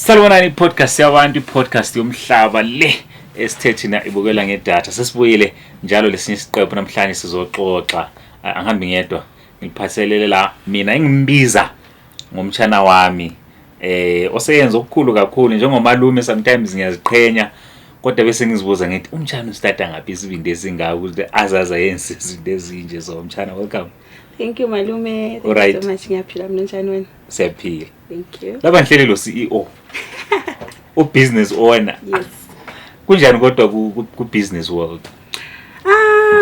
Salwanani podcast yabantu podcast yomhlaba le esithethina ibukela ngedatha sesibuyile njalo lesinye isiqephu namhlanje sizoxoxa angihambi ngedwa ngiphathelele la mina engimbiza ngomtshana wami oseyenza okukhulu kakhulu njengomalume sometimes ngiyaziqhenya kodwa bese ngizibuza ngithi umtshana ustarta ngaphi isibindi esingaka ukuthi azaza yenze izinto ezinje so umtshana welcome. Thank you malume. Thank you so much ngiyaphila mina njani wena? Siyaphila. Thank you. Laba nhlele lo CEO. O business owner. Yes. Kunjani kodwa ku business world?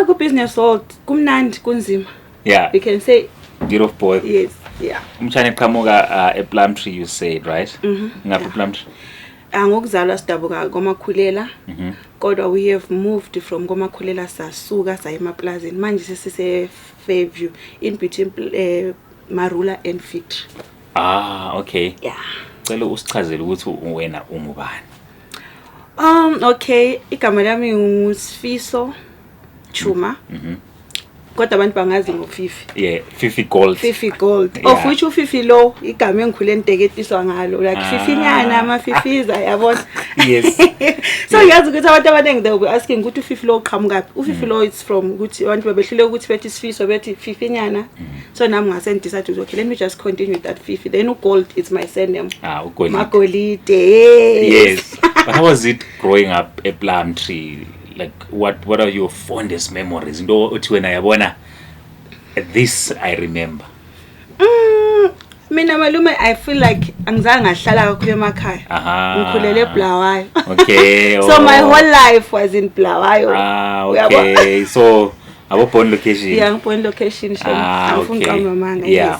Ku business world kumnandi kunzima. Yeah. We can say bit of both. Yes, yeah. Umtshana eqhamuka ePlumtree you said, right? Ngaphi Plumtree? Ngokuzalwa sidabuka komakhulela. Kodwa we have moved from komakhulela sasuka sa emaplazini manje sesise Fairview in between Marula and Victory. Okay. Yeah. Cela usichazele ukuthi wena ungubani. Okay, igama lami nguSifiso Chuma. Kodwa abantu bangazi ngoFifi. Yeah, Fifi Gold. Fifi Gold. Of which uFifi lo igama engikhule niteketiswa ngalo like Fifinyana amafifiza yabona. Yes. So yazi ukuthi abantu abaningi they will be asking ukuthi uFifi lo uqhamuka. uFifi lo is from ukuthi abantu babehlule ukuthi bethi Sifiso bethi Fifinyana. So nami ngase decide okay let me just continue with that Fifi. Then uGold is my surname. uGold. Magolide. Yes. But how was it growing up at Plumtree? Like what are your fondest memories? Into uthi wena yabona this I remember. Mina malume I feel like angizange ngahlala kakhulu emakhaya. Ngikhulele eBulawayo. Okay. So my whole life was in Bulawayo. Okay. So abo born location. Yeah, born location okay. Yeah.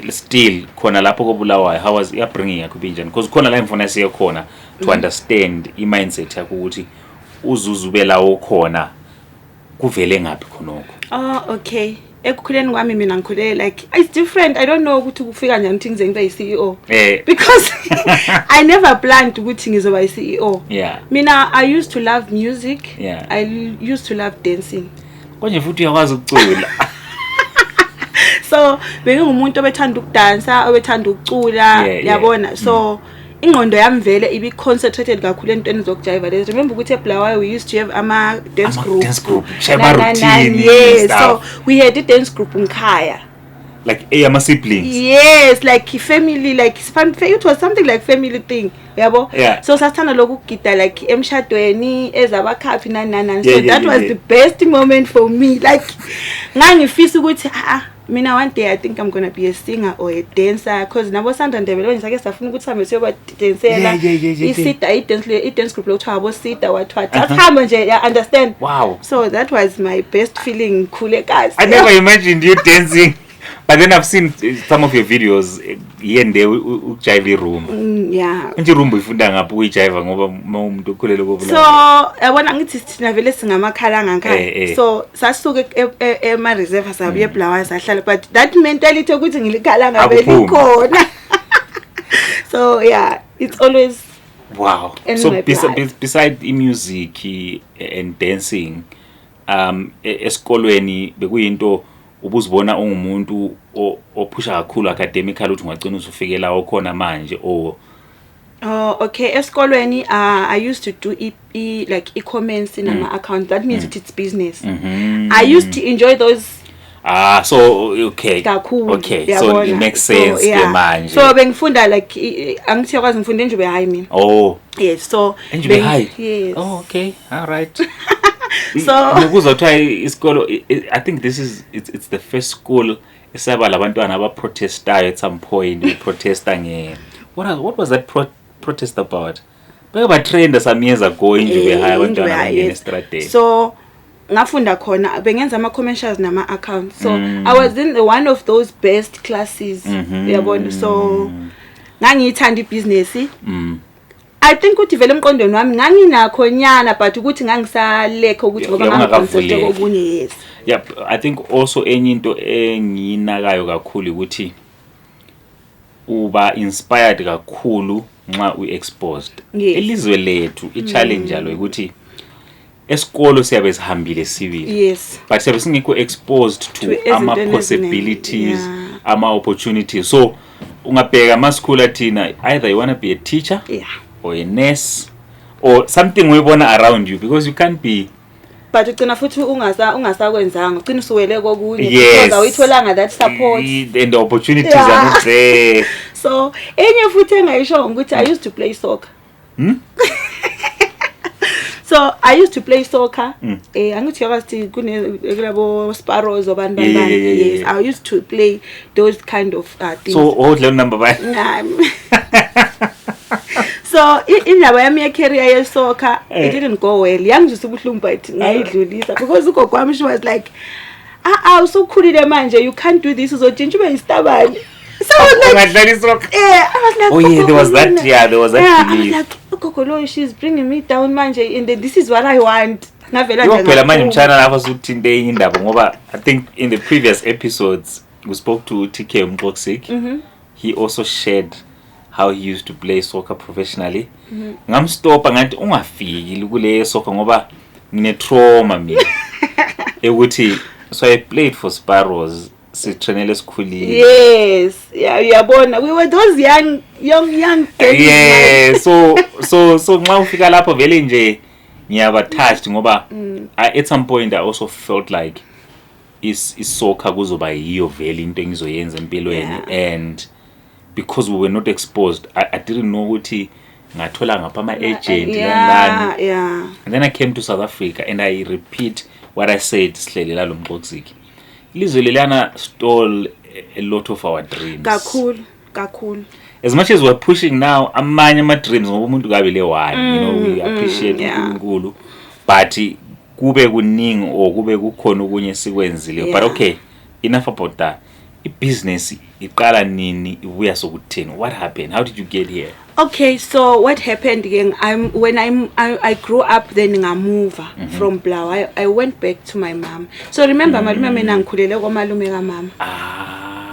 Still khona lapho koBulawayo how was upbringing yakho binjani? Because khona la ngifuna siye khona to understand mindset yakho ukuthi uzuzu lawo khona kuvele ngapi khonoko. Okay. Ekukhuleni kwami mina ngikhulele like it's different. I don't know ukuthi kufika njani ukuthi ngize ngibe CEO. Because I never planned ukuthi ngizoba CEO. Yeah. Mina I used to love music. Yeah. I used to love dancing. Konje futhi uyakwazi ukucula. So bengingumuntu obethanda ukudansa, obethanda ukucula, yabona. So ingqondo yami vele ibi concentrated kakhulu entweni zokujiva lezi. Remember ukuthi eBulawayo we used to have ama dance group. Yes. So we had a dance group ngikhaya. Like ama siblings. Yes, like family, like it was something like family thing, yabo. Yeah. So sathana lokugida like emshadweni ezabakhaphi nani. So that was the best moment for me. Like ngangifisa ukuthi mina one day I think I'm going to be a singer or a dancer because nabo Sandra Ndebele when sake safuna ukuthi hambe siyoba dancela isida i-dance group lokuthiwa abo sida wathwa hamba nje you understand. Wow. So that was my best feeling khulekazi. I never imagined you dancing. But then I've seen some of your videos here and there ujive room. Yeah. Nje room ifunda ngaphi uyijive ngoba umuntu okhulele koBulawayo. So yabona ngithi thina vele singamakhalanga ngikhaya. So sasuke ema reserve sabuye eBulawayo sahlala but that mentality ukuthi ngilikhalanga belikhona. So yeah, it's always wow. So beside music and dancing esikolweni bekuyinto ubuzibona ungumuntu ophusha kakhulu academically uthi ungagcina usufikela okhona manje okay esikolweni I used to do like e-commerce in my account. That means it's business. I used to enjoy those so okay kakhulu. Okay, so it makes sense manje. So bengifunda like angithi yakwazi ngifunde Njube High mina. Yes, so Njube High. Yes. Okay, all right. So ukuzothiwa isikolo I think it's the first school esaba labantwana aba protestayo at some point protesta what was that protest about? Beka trend some years ago Njube High abantwana bangena estrade. So ngafunda khona bengenza ama commercials nama accounts. So I was in one of those best classes. Yabona so ngangiyithanda ibusiness. I think ukuthi vele emqondweni wami nganginakho nyana but ukuthi ngangisalekho ukuthi ngoba ngangivuleke okunye. Yes. Yeah, I think also enye into engiyinakayo kakhulu ukuthi uba inspired kakhulu nxa uexposed. Elizwe lethu i-challenge yalo ukuthi esikolo siyabe sihambile sibili. Yes. But siyabe singekho exposed to ama possibilities, ama opportunities. So ungabheka ama-school athina, either you want to be a teacher or a nurse or something uyibona around you, because you can't be. But ugcina futhi ungasakwenzanga ugcina usuwele kokunye because awuyitholanga that support and the opportunities are not there. So enye futhi engayisho ukuthi I used to play soccer. So I used to play soccer. Angithi yabathi kulabo Sparrows abantu yes, I used to play those kind of things. So what level number by? So indaba yami ye-career ye-soccer it didn't go well. Yangizwisa ubuhlungu but ngayidlulisa because ugogo wami she was like, usukhulile manje, you can't do this, uzotshintsha ube yistabane. So I was like, I was like, oh yeah, there was that belief. I was like, ugogo she's bringing me down manje and this is what I want. Ngavela nje phela manje mtshana lapha sukuthinte indaba ngoba I think in the previous episodes we spoke to TK Mxoxik. He also shared how he used to play soccer professionally. Ngamstopa ngathi ungafiki kule soccer ngoba ngine trauma mina. Ukuthi so I played for Sparrows. Sitrainele esikhulile. Yes, uyabona we were those young kids. Yeah, so nxa ufika lapho vele nje ngiyaba touched ngoba at some point I also felt like is soccer kuzoba yiyo vele into engizoyenza empilweni, and because we were not exposed I didn't know ukuthi ngathola ngapha ama agent landani. And then I came to South Africa and I repeat what I said sihlele lo Mxoxik. Ilizwe lelana stole a lot of our dreams. Kakhulu. As much as we're pushing now amanye ama dreams ngoba umuntu kabile one, you know, we appreciate uNkulunkulu, but kube kuningi or kube kukhona okunye sikwenzile. But okay, enough about that. I-business iqala nini ibuya sokuthini? What happened? How did you get here? Okay, so what happened again, when I grew up then ngamuva from Blawa, I went back to my mom. So remember malume mina ngikhulele kwamalume kamama.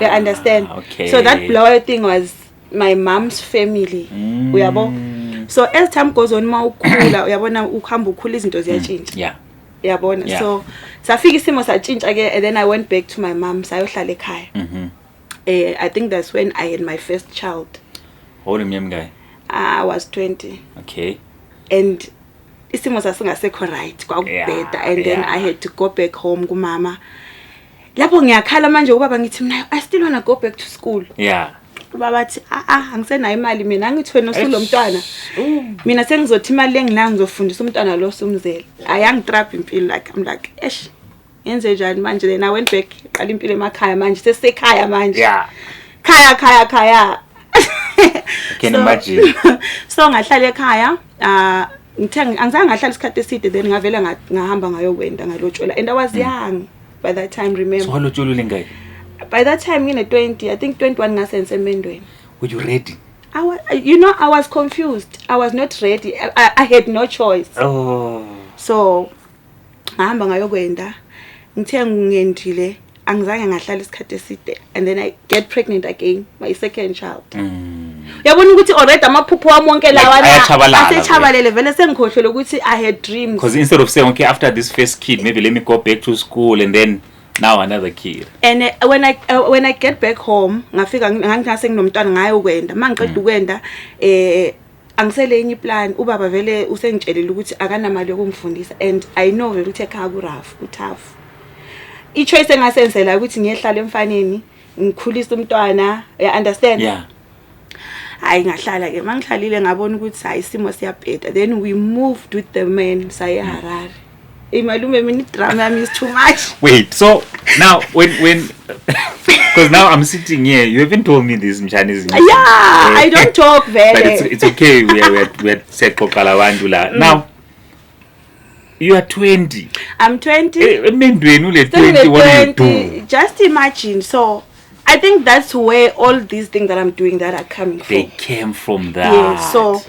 You understand? Okay. So that Blawa thing was my mom's family. Uyabo? So as time goes on ma ukhula uyabona ukuhamba ukhula izinto ziyachinja. Uyabona? So safika isimo sachinja ke, and then I went back to my mom sayohlala ekhaya. I think that's when I had my first child. How old am guy? I was 20. Okay. And isimo sasingasekho right kwakubheda, and then I had to go back home kumama. Lapho ngiyakhala manje ubaba ngithi mina I still want to go back to school. Ubaba athi angisenayo imali mina, ngithi wena usulo mntwana. Mina sengizothi imali enginayo ngizofundisa umntwana lo somzela. Ayangitrap impilo, like I'm like eish yenze njani manje. Then I went back qala impilo emakhaya manje sesekhaya manje. Khaya. I can imagine. So ngahlala ekhaya angizange ngahlala isikhathi eside, then ngavela ngahamba ngayokwenda ngalotshola, and I was young by that time, remember. So halotsholo lengayi? By that time ngine 20, I think 21 ngasense emendweni. Were you ready? I was confused. I was not ready. I had no choice. So ngahamba ngayokwenda, ngithe ngendile angizange ngahlala isikhathi eside, and then I get pregnant again, my second child. Uyabona ukuthi already amaphupho wami wonke lawa asechabalele vele sengikhohlele ukuthi I had dreams. Because instead of saying okay, after this first kid maybe let me go back to school and then now another kid. And when I get back home ngafika ngangase nginomntwana ngayokwenda, mangiqeda ukwenda angisele enye plan. Ubaba vele usengitshelile ukuthi akanamali yokungifundisa, and I know vele ukuthi ekhaya kutough. I-choice engasenzela ukuthi ngiyehlala emfaneni ngikhulisa umntwana, you understand? Hayi ngahlala ke, mangihlalile ngabona ukuthi hayi isimo siyabheda. Then we moved with the man saye Harare. Imalume mina drama yami is too much. Wait, so now when because now I'm sitting here, you haven't told me this mchanizi. I don't talk very. But it's okay. We're set kokalawandu la. Now you are 20. I'm 20. Emendweni ule 20, what do you do? Just imagine. So I think that's where all these things that I'm doing that are coming from. They came from that. Yeah, so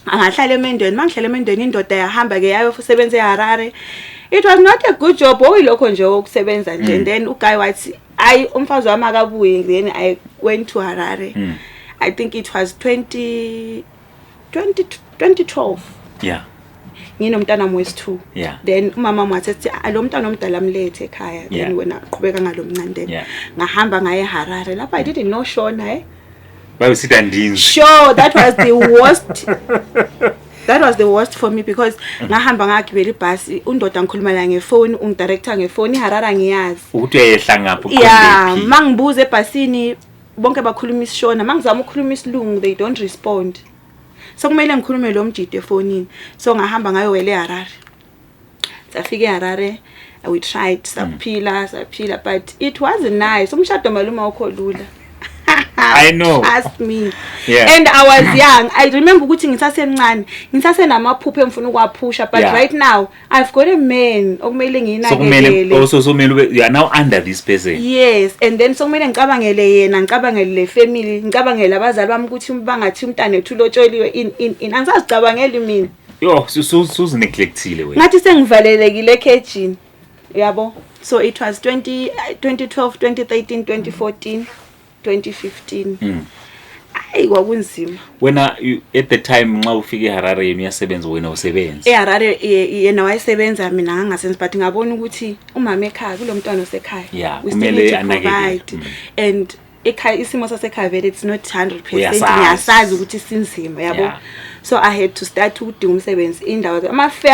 angahlala emendweni, mangihlala emendweni indoda yahamba ke yayosebenza eHarare. It was not a good job. Oyilokho nje ukusebenza nje. And then uguy wathi umfazi wami akabuye, then I went to Harare. I think it was 2012. Nginomntana wesi2. Then umama wathi lo mntwana omdala amlethe ekhaya, then wena qhubeka ngalomncane. Ngahamba ngaye eHarare lapha I didn't know Shona bayositha ndinzi. Sure, that was the worst. That was the worst for me because ngahamba ngagibela ibhasi undoda ngikhuluma la ngefoni ungidirector ngefoni iHarare ngiyazi. Ukuthi uyehla ngapho Yeah, mangibuza ebhasini bonke bakhuluma isishona, mangizama ukukhuluma isilungu they don't respond. So kumele ngikhulume lo mjidi efonini. So ngahamba ngayowela eHarare. Safika eHarare, we tried saphila but it wasn't nice. Umshado malume wakho lula. I know. Ask me. Yeah. And I was young. I remember ukuthi ngisasencane. Ngisasena emfuna ukwaphusha but right now I've got a man okumele nginakekele. So kumele you are now under this person. Yes, and then so kumele ngicabangele yena, ngicabangele le family, ngicabangele abazali bami ukuthi bangathi umntana ethu lotsholiwe in angisazicabangeli mina. Yo, so neglectile wena. Ngathi sengivalelekile ekhejini. Yabo. So it was 2012, 2013, 2014. 2015. Hayi kwakunzima. Wena at the time nxa ufike eHarare yena uyasebenza wena usebenza. eHarare yena wayesebenza mina ngangasenza but ngabona ukuthi umama ekhaya kulomntwana osekhaya. Yeah, kumele anakekele. And ekhaya isimo sasekhaya vele it's not 100%. Ngiyasazi ukuthi sinzima yabo. So I had to start ukudinga umsebenzi indawo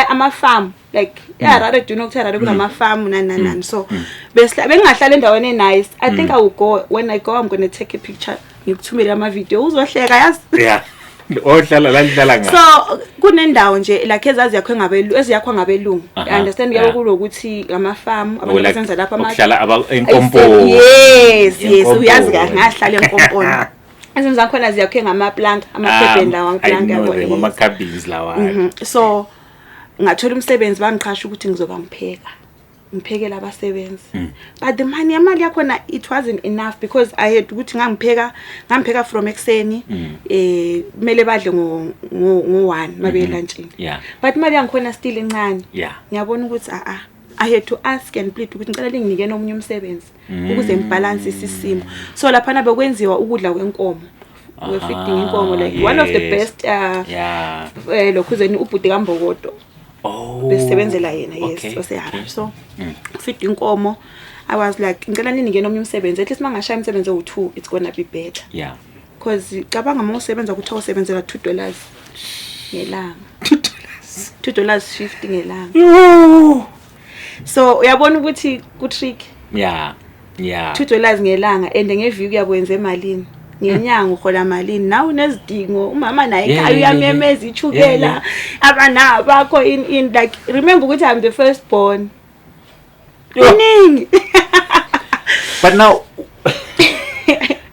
ama-farm like eHarare do you know ukuthi eHarare kunama farm nani so bengahlala endaweni nice. I think I will go when I go I'm going to take a picture ngikuthumele ama video uzohleka yazi. Yeah. Ohlala la lihlala nga. So kunendawo nje like eziyakho ngabelungu. I understand yabo kulokuthi ama farm abantu abasenza lapha ama ukuhlala enkompo. Yes uyazi kahle ngahlala enkomponi. Ezinto zakhona ziyakhe ngama-plank amaphepha wangplank yabo ama-cabins lawa. So ngathola umsebenzi bangiqhasha ukuthi ngizoba ngiphekela abasebenzi. But the imali yakhona it wasn't enough because I had ukuthi ngampheka from ekseni kumele badle ngo-1 mabe lunchini. But imali yangikhona still encane. Ngiyabona ukuthi I had to ask and plead ukuthi ngicela linginike nomunye umsebenzi ukuze ngibalance isimo. So lapha nabe kwenziwa ukudla kwenkomo. We feeding inkomo like one of the best lokhuzeni ubhuti kaMbokodo. Besebenzela yena yes oseHarare. So feed inkomo I was like ngicela ninike nomunye umsebenzi at least mangashaya umsebenzi o2 it's going to be better. Because cabanga mawusebenza ukuthi awusebenzela $2 ngelanga. $2.50 ngelanga. So uyabona ukuthi ku trick. $2 ngelanga and ngeviki yakwenza emalini. Ngenyanga uhola malini nawe unezidingo umama naye ekhaya uyamemeza ichukela abana bakho in like remember ukuthi I'm the first born. But now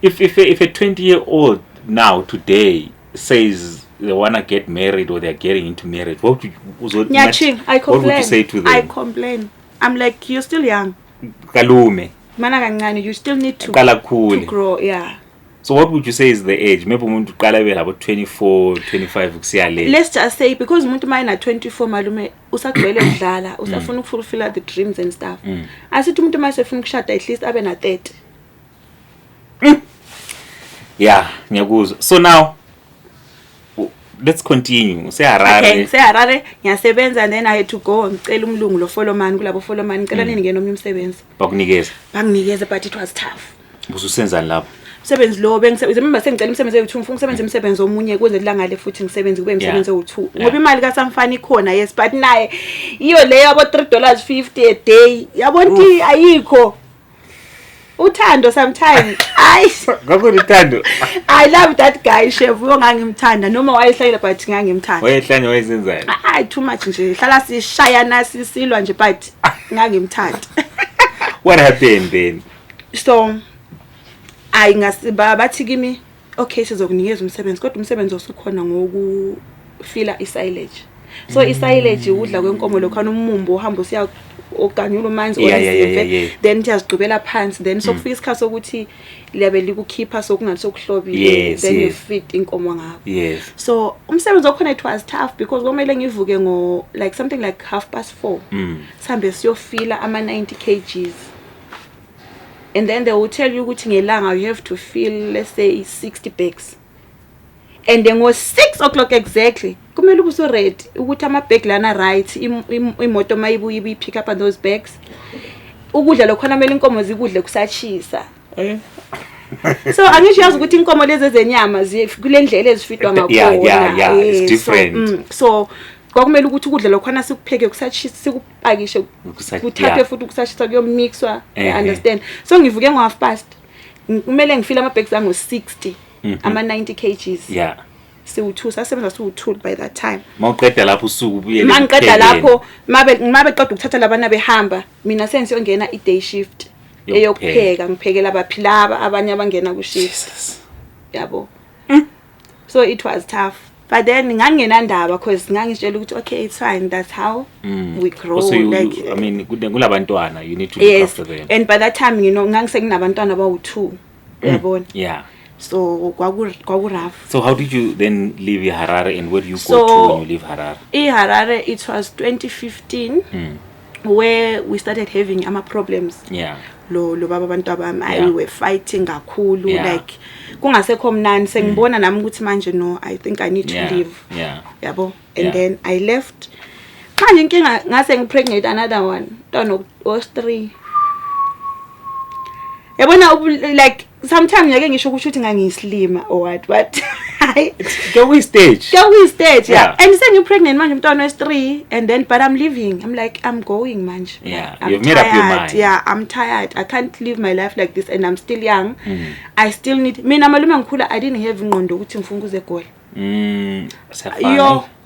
if a 20-year-old now today says they want to get married or they're getting into marriage, what would you say to them? I complain. I'm like, you're still young. Kalume. Mana kancane, you still need to grow. So what would you say is the age? Maybe umuntu qala about 24, 25 kusiya le. Let's just say because umuntu mayina 24 malume usagcwele ukudlala, usafuna ukufulfill the dreams and stuff. Asithi umuntu mayesefuna ukushada at least abe na 30. Yeah, ngiyakuzwa. So now let's continue. Okay, Harare ngiyasebenza and then I had to go ngicela umlungu lo Folomani kulabo Folomani ngicela ninike nomnye umsebenzi. Banginikeza but it was tough. Bususenzani lapho? Umsebenzi lo remember sengicela umsebenzi o2 ngifuna ukusebenza umsebenzi omunye kuze lilanga le futhi ngisebenze kube umsebenzi o2 ngoba imali kaSamfani ikhona yes but naye iyo leyo abo $3.50 a day yabona ayikho uthando sometimes ngakuthando I love that guy chef uyongangimthanda noma wayehlayela but ngangimthanda wayehlanye wayesenzani too much nje hlala sishayana sisilwa nje but ngangimthanda. What happened then? So I ngasiba bathi kimi okay sizokunikeza umsebenzi kodwa umsebenzi osukhona ngokufila isilage. So isilage udla kwenkomo lokhana umumbo uhamba usiya oganyula umanzi oyisive then siyazigqibela phansi then sokufika isikhathi sokuthi liyabe likukhipha sokungathi sokuhlobile then you feed inkomo ngakho. So umsebenzi okhona it was tough because kumele ngivuke ngo like something like 4:30 sihambe siyofila ama 90 kgs. And then they will tell you ukuthi ngelanga you have to fill let's say 60 bags. And then was 6 o'clock exactly. Kumele ubuso ready ukuthi ama bag lana right imoto mayibuye ibi pick up on those bags. Ukudla lokhona mele inkomo zikudle kusachisa. So angisho yazi ukuthi inkomo lezi zenyama kulendlela ezifitwa ngakhona. Yeah, it's different. So kwakumele ukuthi ukudla lokhana sikupheke kusashisa sikupakishe kuthathwe futhi kusashisa kuyomixwa, understand. So ngivuke ngo-1:30 kumele ngifile ama-bags angu 60 ama 90 kgs. Yeah. Siwu2 sasebenza siwu2 by that time. Mawuqeda lapho usuku ubuyele. Mangiqeda lapho mabe qeda ukuthatha labana behamba mina sengiyongena i-day shift eyokupheka ngiphekela abaphilaba abanye abangena ku shift. Yabo. So it was tough. But then ngangingenandaba because ngangitshela ukuthi okay it's fine, that's how we grow. Also like I mean kulabantwana you need to look after them. And by that time ngangisekunabantwana abawu2 uyabona. Yeah. So kwaku rough. So how did you then leave Harare and where do you go to when you leave Harare? Harare it was 2015 where we started having problems. Yeah. Lo baba abantu abami we were fighting kakhulu like kungasekho mnani sengibona nami ukuthi manje no I think I need to leave. Yeah. Yabo. And then I left. Manje inkinga ngase ngipregnant another one. Mntwana was 3. Yabona like sometimes ngeke ngisho ukuthi ngangiyislima or what but go stage yeah. And sengi pregnant manje umntwana wes3 and then but I'm leaving. I'm like I'm going manje. Yeah. You've made up your mind. Yeah, I'm tired. I can't live my life like this and I'm still young. I still need mina malume ngikhula I didn't have ingqondo ukuthi ngifuna ukuze egoli.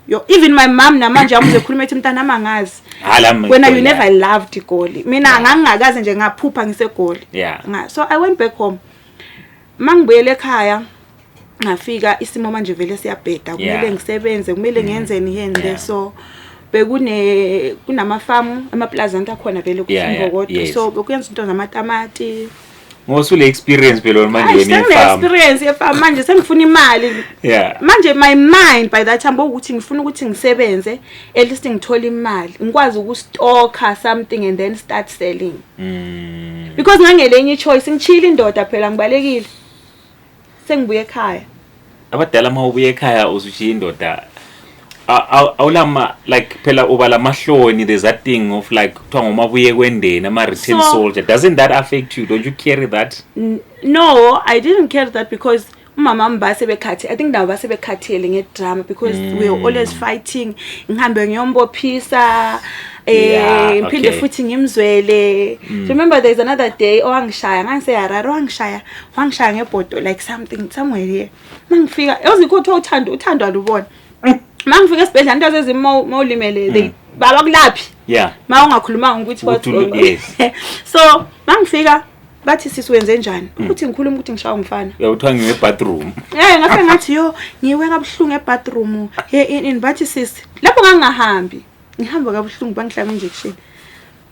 Yo even my mom namanje amuze khuluma ethi mntana amangazi wena you never loved igoli mina ngangingakaze nje ngaphupha ngisegoli. Yeah. So I went back home. Mangibuyele ekhaya ngafika isimo manje vele siyabheda kumele ngisebenze kumele ngiyenzeni yende so kunama-farm ama-plazant akhona vele kuFingokodwa so bekuyenza into zamatamati ngosule experience phela manje farm experience yefarm manje sengifuna imali manje my mind by that time ukuthi ngifuna ukuthi ngisebenze at least ngithola imali ngikwazi ukustocka something and then start selling because ngangelenye choice ngichila indoda phela ngibalekile sengibuye ekhaya abadala mawubuye ekhaya uzushiya indoda awulama like phela ubala mahloni there's that thing of like kuthiwa ngomabuye kwendeni ama return soldier doesn't that affect you? Don't you carry that? No, I didn't carry that because umama mbase bekhathi I think nabo base bekhathele ngedrama because we were always fighting ngihambe ngiyombophisa ngiphinde futhi ngimzwele. Remember there's another day owangishaya ngangiseHarare wangishaya ngebhodo like something somewhere here mangifika yozikho uthando alubona mangifika esibhedlela into ezimawulimele they baba kulaphi mawungakhulumanga ukuthi what's wrong. So mangifika bathi sisiwenze njani ukuthi ngikhuluma ukuthi ngishaya umfana uthiwa ngiwe bathroom ngafe ngathi yo ngiwe kabuhlungu ebathroom in bathi sisi lapho ngangahambi ngihamba kabuhlungu bangihlaba injection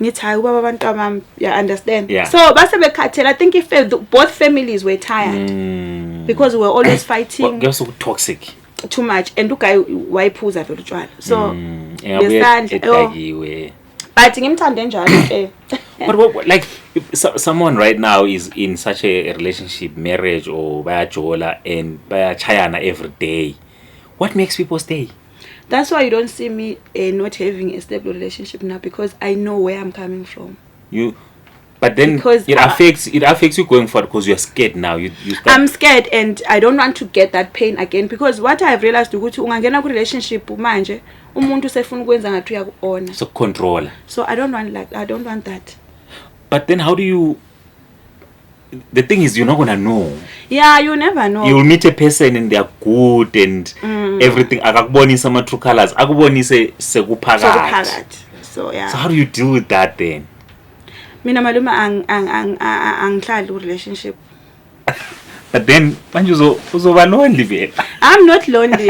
ngithi hayi ubaba abantu abami understand. So base bekhathela I think if both families were tired because we were always fighting so toxic too much and uguy wayiphuza vele utshwala so edakiwe but ngimthande njalo But like if someone right now is in such a relationship, marriage or bayajola and bayachayana every day, what makes people stay? That's why you don't see me not having a stable relationship now because I know where I'm coming from. But then because it affects you going forward because you're scared now. I'm scared and I don't want to get that pain again because what I've realized ukuthi ungangena ku relationship manje umuntu sefuna ukwenza ngathi uyakuona. So control. So I don't want that. But then how do you? The thing is, you're not gonna know. Yeah, you never know. You'll meet a person and they're good and everything. Akakubonisa ama true colors. Akubonise sekuphakathi. So yeah. So how do you deal with that then? Mina malume angihlali ku relationship. But then manje uzoba lonely vele. I'm not lonely.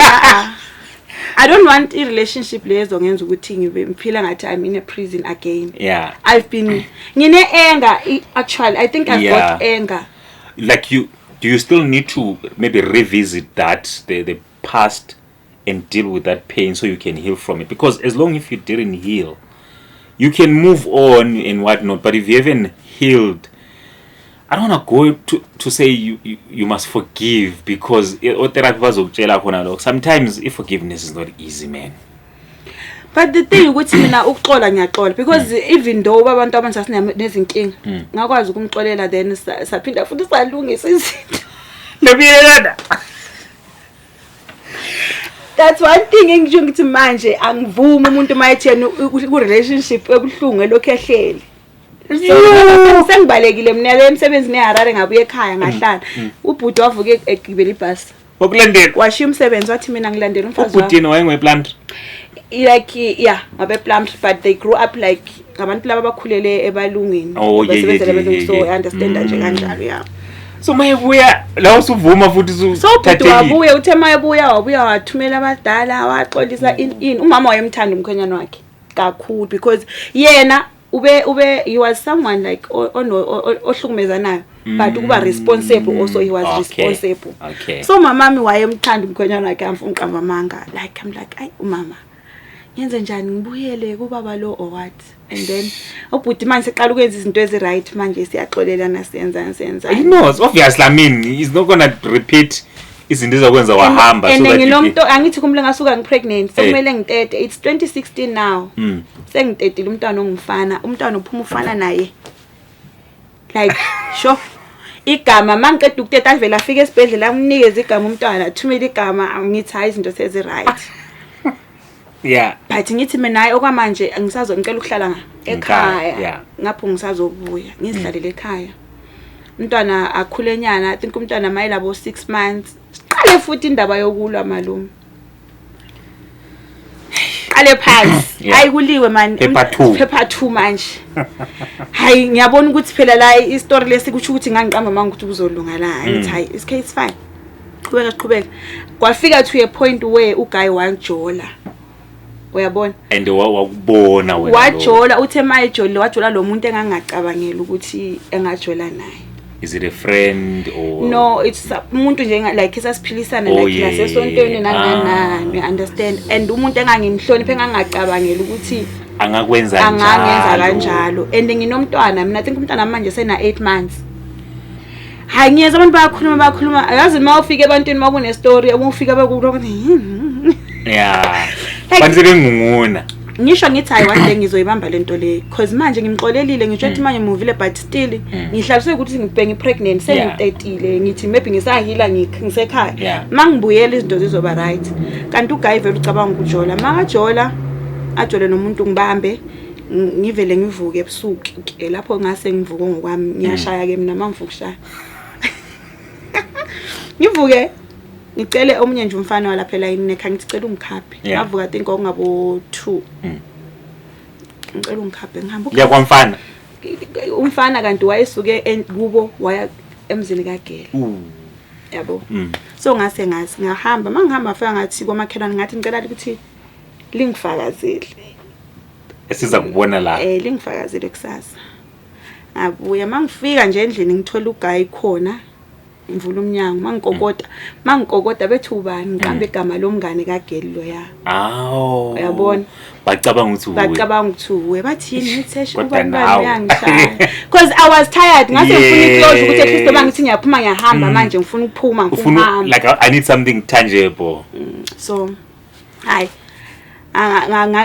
I don't want a relationship lezo ngenza ukuthi ngiphila ngathi I'm in a prison again. Yeah. I've been ngine anger actually. I think I've got anger. Like do you still need to maybe revisit that the past and deal with that pain so you can heal from it? Because as long as you didn't heal, you can move on and whatnot. But if you haven't healed, I don't want to go to say you must forgive because sometimes forgiveness is not easy, man. But the thing ukuthi mina ukuxola ngiyaxola because even though abantu abansasine nezinkinga ngakwazi ukumxolela then saphinda futhi salungisa izinto. Lebiyelana. That's one thing engisho ngithi manje angivumi umuntu mayethena ku relationship ebuhlungu elokho ehleli. So sengibalekile mina le emsebenzini eHarare ngabuye ekhaya ngahlala. Ubhuti wavuke egibela ibhasi. Okulandela. Washiya umsebenzi wathi mina ngilandela umfazi wakhe. Ubhutini wayengweplant. Like yeah, ngabe plumbed but they grew up like ngabantu laba bakhulele ebalungini. So I understand nje kanjalo yeah. So mayebuya la usuvuma futhi uthathe wabuye uthe mayebuya wathumela abadala waxolisa in umama wayemthanda umkhwenyana wakhe kakhulu because yena he was someone like ohlukumezanayo but ukuba responsible also he was responsible. So mamami wayemthanda umkhwenyana wakhe amfuna uqamba amanga like I'm like ay umama yenze njani ngibuyele kubaba lo or what and then ubhuti manje seqala ukwenza izinto ezi right manje siyaxolelana senza you know it's obvious I mean he's not going to repeat izinto ezakwenza wahamba so that ngilomuntu angithi kumle ngasuka ngipregnant sekumele ngitete it's 2016 now sengitetile umntwana ongumfana umntwana uphuma ufana naye like sure igama mangiqeda ukuteta avela afika esibhedlela amnikeze igama umntwana thumela igama ngithi hayi izinto sezi right. Yeah. But ngithi mina hayi okwamanje ngicela ukuhlala ekhaya. Ngapho ngisazobuya ngizidlalele ekhaya. Umntwana akhulenyana I think umntwana mayelabo 6 months. Siqale futhi indaba yokulwa malume. Ale phansi. Hayi kuliwe man. Paper 2 manje. Hayi ngiyabona ukuthi phela la istory lesikuthi ukuthi ngangiqamba manje ukuthi kuzolunga la. Ngithi hayi is case fine. Qhubeka. Kwafika to a point where uguy wanjola. Uyabona and wakubona wena wajola uthe mayijole wajola lo muntu engangacabangela ukuthi engajola naye. Is it a friend or no it's umuntu nje like isasiphilisana like lasesontweni nanganani you understand and umuntu engangimhloniphe engangacabangela ukuthi angenza kanjalo and nginomntwana mina I think umntwana manje sena 8 months. Hayi ngiyeza abantu bayakhuluma ayazi mawufika ebantwini makune story ubufika bekulo yeah Banzele ngunguna. Ngisho ngithi hayi one day ngizoyibamba lento le because manje ngimxolelile ngisho ukuthi manje muvile but still ngihlaliswe ukuthi ngibhenge pregnant sengitetile ngithi maybe ngisahila ngisekhaya mangibuyela izinto zizoba right kanti uguy vele ucabanga ukujola makajola ajole nomuntu ngibambe ngivele ngivuke ebusuku lapho ngase ngivuka ngokwami ngiyashaya ke mina mangivuka ushaya ngivuke ngicele omunye nje umfana walapha elayini nekha ngicela ungikhaphe ngavuka think okungabo 2 ngicela ungikhaphe ngihamba yakwamfana umfana kanti wayesuke kubo waya emzini kaGele yabo so ngase ngahamba mangihamba afika ngathi kwamakhelwane ngathi ngicela ukuthi lingifakazele esiza kubona la lingifakazele kusasa abuya mangifika nje endlini ngithola uguy khona ngivula umnyango mangikokota bethu ubani ngiqamba igama lomngane kaGele loya uyabona bacabanga ukuthi uwe bathi yini ngithesh ubani uyangishaya because I was tired ngase ngifuna iclose ukuthi at least noma ngithi ngiyaphuma ngiyahamba manje ngifuna ukuphuma ngifuna like I need something tangible so hayi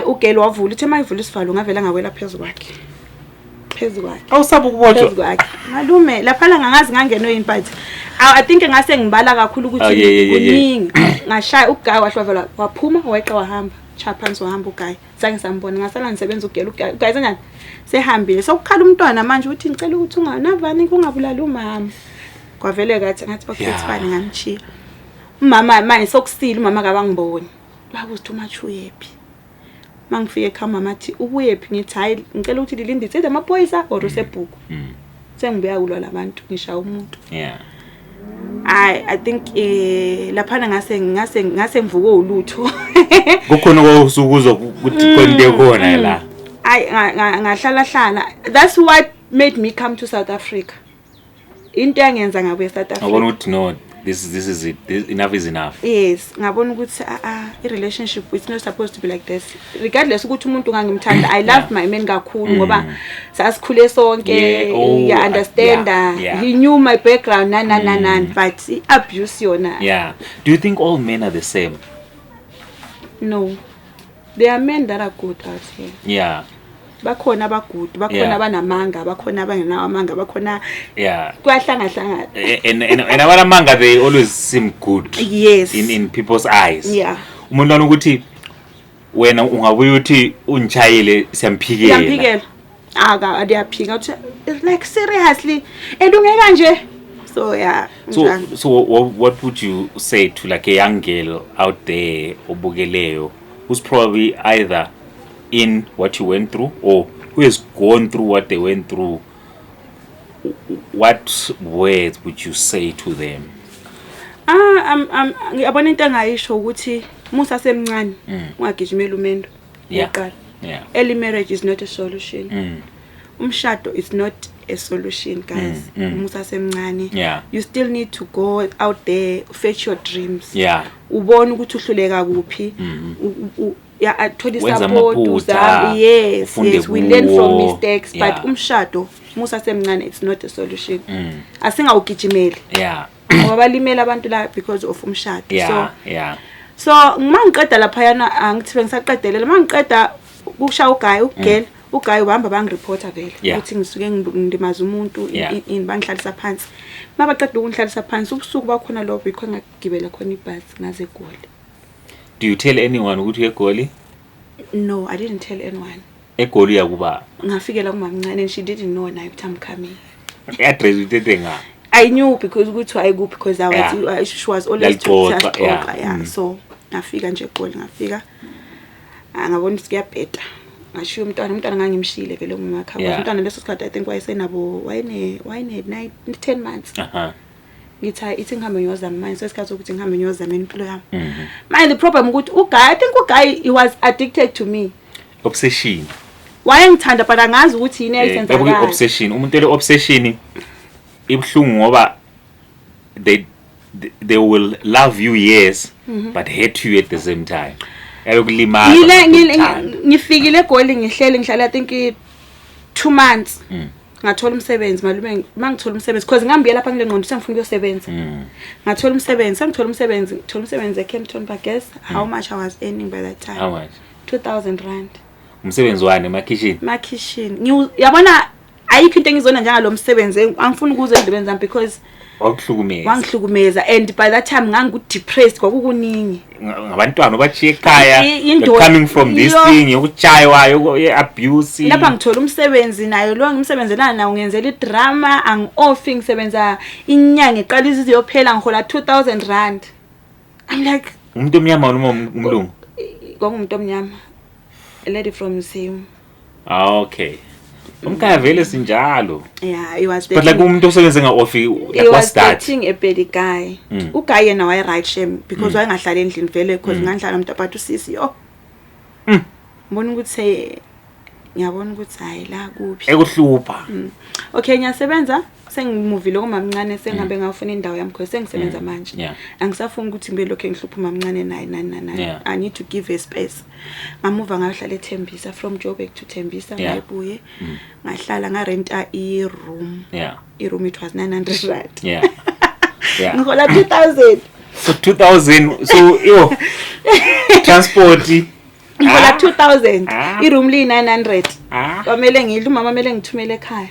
uGele wavula uthe mayivula isivalo ngavela ngawela phezulu kwakhe awusaba ukubotshwa malume lapha la ngangazi ngangeno yini but I think ngase ngibala kakhulu ukuthi kuningi ngashaya uguy wahlwavela waphuma weqa wahamba chaphansi wahamba uguy zange sambona ngasala ngisebenza uGele uguy kanjani sehambile sokukhala umntwana manje uthi ngicela ukuthi unganavani kungabulala umama kwavele kathi ngathi bakufani ngamchiya umama manje sokusila umama kabangiboni bakuthi too much uyephi mangifike ekhaya mama athi ubuyephi ngithi hayi ngicela ukuthi lilindithe amaphoyisa or usebhuku sengibuya kulwa labantu ngishaya umuntu I think lapha ngase ngivuke ulutho kukhona okusukuzwa ukuthi konke khona la ngahlala that's what made me come to South Africa into yangenza ngabe South Africa ngabona ukuthi no this is it enough is enough yes ngabona ukuthi I relationship it's not supposed to be like this regardless ukuthi umuntu ngangimthanda I love my man kakhulu ngoba sasikhule sonke you understand he knew my background but abuse yona do you think all men are the same? No there are men that are good out here. Yeah. Bakhona abagood, bakhona abanamanga, bakhona abangenawo amanga, bakhona kuyahlangana. And abanamanga, they always seem good. Yes. In people's eyes. Yeah. Umuntu wona ukuthi wena ungabuya uthi unchayile siyampikela. Ndiyaphika uthi like seriously edungeka nje. So yeah. So what would you say to like a young girl out there obukeleyo who's probably either in what you went through or who has gone through what they went through? What words would you say to them? Ngiyabona into engayisho ukuthi musa semncane ungagijimela umendo. Yeah. Early marriage is not a solution. Umshado is not a solution, guys. Musa semncane. Yeah. You still need to go out there, fetch your dreams. Yeah. Ubone ukuthi uhluleka kuphi. Athola support. Yes, we learn from mistakes, but umshado musa semncane, it's not a solution. Asingawugijimeli. Yeah. Ngoba balimela abantu la because of umshado. So mangiqeda lapha yana angithi ngisaqedelela mangiqeda ukusha ugayi ugirl ugayi uhamba bangireporta vele ukuthi ngisuke ngidimaza umuntu in bangihlalisa phansi mabaqeda ukungihlalisa phansi ubusuku bakhona lo bikho ngagibela khona ibhasi ngaze eGoli. Do you tell anyone ukuthi eGoli? No, I didn't tell anyone. eGoli yakuba ngafikela kumamncane and she didn't know na ukuthi I'm coming. Address uthethe nga I knew because ukuthi wayikuphi because she was always talking. So ngafika nje eGoli ngafika ngabona ukuthi kuyabheda ngashiya umntwana ngangimshile vele ngumakhaya umntwana leso sikhathi I think wayesenabo wayene 10 months. Ngithi ithi ngihambe ngiyozama manje sesikhathi ukuthi ngihambe ngiyozama impilo yami. Manje the problem ukuthi uGuy I think uGuy he was addicted to me. Obsession. Wayengithanda but angazi ukuthi yini ayisenzakala. Obsession umuntu le obsession ibhlungu ngoba they will love you yes but hate you at the same time. Elokulimaza. Ngifikile eGoli ngihlele ngihlala I think 2 months. Ngathola umsebenzi malume mangithola umsebenzi because ngihambile lapha ngile ngqondo sengifuna ukuyosebenza. Ngathola umsebenzi eKempton but guess how much I was earning by that time? How much? 2,000 rand. Umsebenzi wani emakitchen? Yabona ayikho into engizona njengalo msebenzi angifuni ukuze endibeni zami because wangihlukumeza and by that time ngangidepressed kwakukuningi ngabantwana bachiye ekhaya coming from this thing yokuchaywa abuse lapha ngithola umsebenzi nayo lo ngimsebenzela nawo ngenzela idrama angi-off ngisebenza inyanga eqalisa iziyophela ngihola 2,000 rand. I'm like umuntu omnyama noma umlungu kwakumuntu omnyama a lady from Zim. Okay. Umkhaya vele sinjalo. Yeah, he was but like umuntu osebenza nga-off was dating a bad guy. Uguy yena waye right shame because wayengahlala endlini vele because ngangihlala mntabathu sisi yo. Ngibona ukuthi ngiyabona ukuthi hayi la kuphi. Ekuhlupha. Okay, ngiyasebenza sengimuvile komamncane sengihambe ngafuna indawo yami because sengisebenza manje. Angisafuni ukuthi ngibe lokho engihlupha umamncane naye. I need to give a space. Ngamuva ngahlala eThembisa from Joburg to Tembisa ngayibuye. Ngahlala ngarenta i-room. I-room it was 900 rand. Ngihola 2,000. So 2,000 so yo transport ngihola 2,000 i-room li 900 kwamele ngidle umama mele ngithumele ekhaya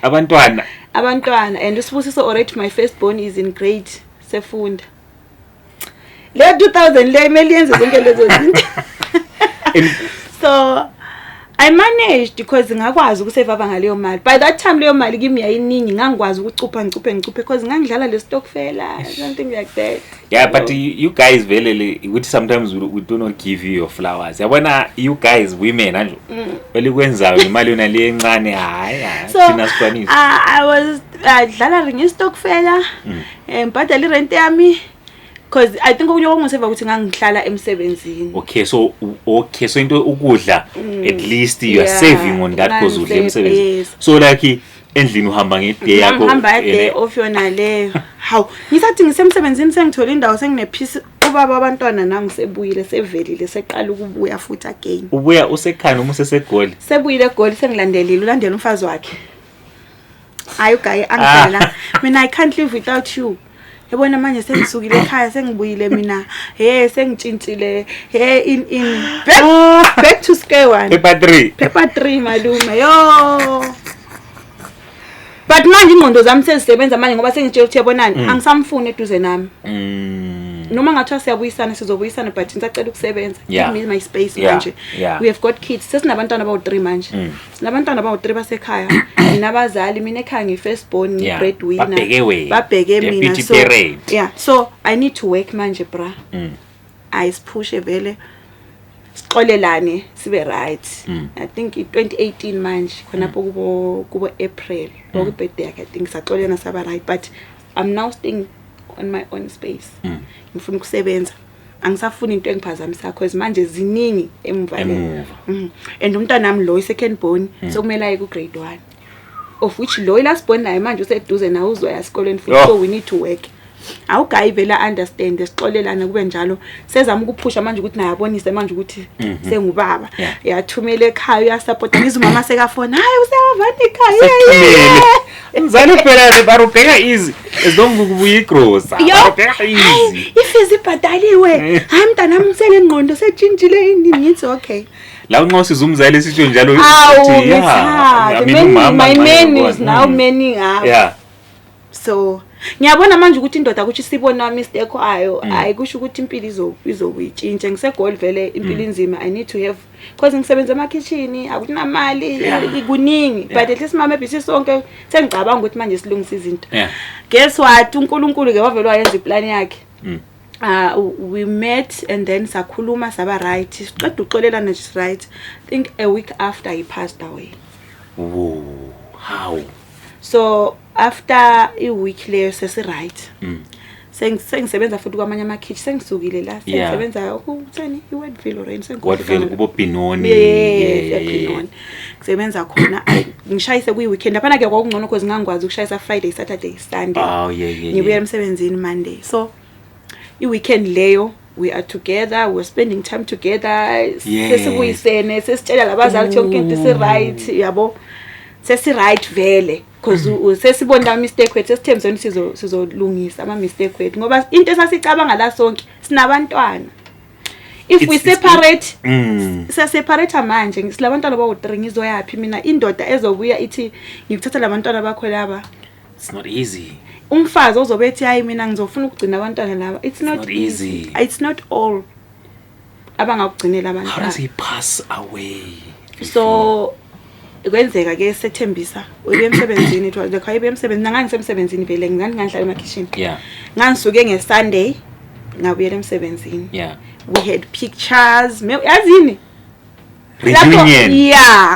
abantwana and usibusiso already my first born is in grade sefunda le 2,000 le mele yenze zonke lezo zinto so I managed because ngakwazi ukusave ngaleyo mali by that time leyo mali kimi yayiningi ngangikwazi ukucupha because ngangidlala le stokfela something like that. But you guys vele ukuthi sometimes we do not give you your flowers yabona you guys women anje vele kwenzayo imali yona le encane hayi thina sikwanisa. I was dlala ring stokfela mbadala irent yami because I think okunye okungiseva ukuthi ngangihlala emsebenzini. Okay so into ukudla at least you are saving on that because udle emsebenzini. So like endlini uhamba ngeday yakho ngihamba day off yona leyo. How ngisathi ngisemsebenzini sengithola indawo senginepeace ubaba abantwana nami sebuyile sevelile seqala ukubuya futhi again. Ubuya usekhaya noma useseGoli? Sebuyile eGoli sengilandelile ulandela umfazi wakhe. Hayi uGuy angidala mina I can't live without you. yabona manje sengisukile ekhaya sengibuyile mina sengitshintshile in back to square one. Paper 3 malume yo. But manje ingqondo zami sezisebenza manje ngoba sengitshela ukuthi yabonani angisamfuni eduze nami. Noma ngathiwa siyabuyisana sizobuyisana but ngisacela ukusebenza. Give me my space manje. We have got kids. Sesinabantwana abawu3 manje. Sinabantwana abawu3 basekhaya. Ninabazali mina ekhaya ngi-first born breadwinner. Babheke mina so. Yeah. So I need to work manje bra. Ayisiphushe vele. Siqolelane sibe right. I think 2018 manje khonapho kubo April ngoku birthday yakhe I think saxolena saba right but I'm now staying on my own space. Ngifuna ukusebenza. Angisafuni into engiphazamisa because manje ziningi emvaleni. And umntwana nami lo second born sokumele aye ku grade 1 of which lo last born naye manje useduze na uzoya esikoleni futhi so we need to work. Awugayi vela understand sixolelana kube njalo sezama ukuphusha manje ukuthi naye abonise manje ukuthi sengubaba yathumela ekhaya uyasupporta ngizumama sekafona hayi useyavana ekhaya Mzali phela barubheka easy ezonke kubuya igrosa barubheka easy ifizi ibhadaliwe hayi mntana nami usele ngqondo setshintshile ini ngithi okay la unxa usizumzali esitsho njalo uthi my man is now many so ngiyabona manje ukuthi indoda ukuthi sibona mistake ayo ayikusho ukuthi impilo izokuyitshintsha ngisegol vele impilo inzima I need to have because ngisebenza emakitchen akunamali kuningi but at least mama ebisi sonke sengicabanga ukuthi manje silungisa izinto guess what uNkulunkulu ke wavela wayenza iplan yakhe we met and then sakhuluma saba right siqeda uxolelana just right I think a week after he passed away. Whoa, how? So after a week leyo sesi right sengisebenza futhi kwamanye amakitchen sengisukile la sengisebenza ukutheni iWordville Rain Wordville kubo Binoni Binoni ngisebenza khona ngishayise weekend lapha ke kwakungcono because ngangikwazi ukushayisa Friday Saturday Sunday ngibuye emsebenzini Monday so iweekend leyo we are together, we're spending time together sesibuyisene sesitshela labazali yonke into isi right yabo sesi right vele because sesibona mistake wethu sesithemzeni sizolungisa ama mistake wethu ngoba into esasicabanga la sonke sinabantwana if we separate separate manje ngisilabantwana bawu3 ngizoyapi mina indoda ezobuya ithi ngikuthatha labantwana bakho laba it's not easy umfazi ozobethi hayi mina ngizofuna ukugcina abantwana laba it's not easy it's not all abangakugcinela abantwana how does he pass away so kwenzeka ke sethembisa uye emsebenzini it was the khaya emsebenzini ngangisemsebenzini vele ngangihlala emakitchen ngangisuke ngeSunday ngabuyela emsebenzini we had pictures yazini reunion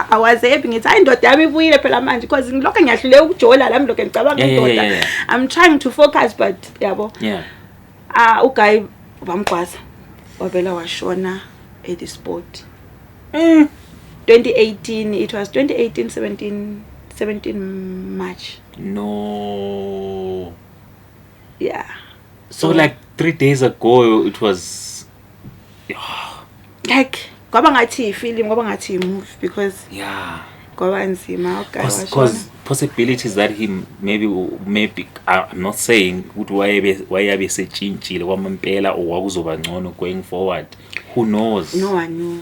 I was happy ngithi hayi indoda yami ibuyile phela manje because ngilokho ngiyahlule ukujola lami lokho ngicabanga indoda I'm trying to focus but yabo uGuy bamgwaza wabela washona at the spot 2018 it was 17 March no so like 3 days ago it was like ngoba ngathi ifilm ngoba ngathi movie because ngoba nzima uGuy washona because possibilities that he maybe I'm not saying ukuthi wayabe setshintshile kwamampela or wakuzoba ngcono going forward who knows no one knew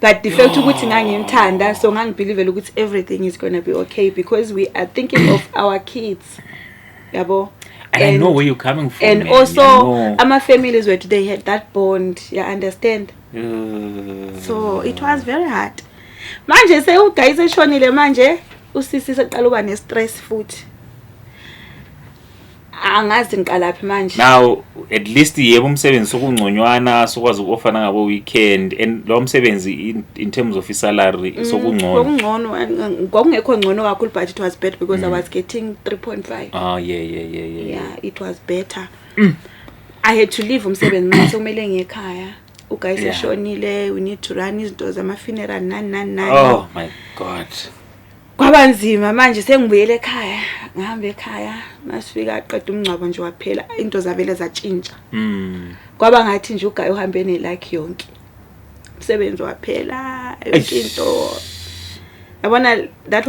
but the fact ukuthi ngangimthanda so ngangibelieve ukuthi everything is going to be okay because we are thinking of our kids yabo and I know where you're coming from and man. Also our families where they had that bond understand so it was very hard manje uGuy seshonile manje usisi seqala uba ne stress futhi angazi ngiqalaphi manje now at least yebo umsebenzi sokungconywana sokwazi ukufana ngabo weekend and lo msebenzi in terms of salary sokungcono ngokungekho ngcono kakhulu but it was better because I was getting 3.5 yeah it was better I had to leave umsebenzi manje sokumele ngekhaya uGuy seshonile we need to run izinto zama funeral nani oh my god kwabanzima manje sengibuyele ekhaya ngihamba ekhaya masifika aqeda umncwabo nje waphela into zavele zatshintsha kwaba ngathi nje uGuy uhambe nelike yonke umsebenzi waphela into yabona that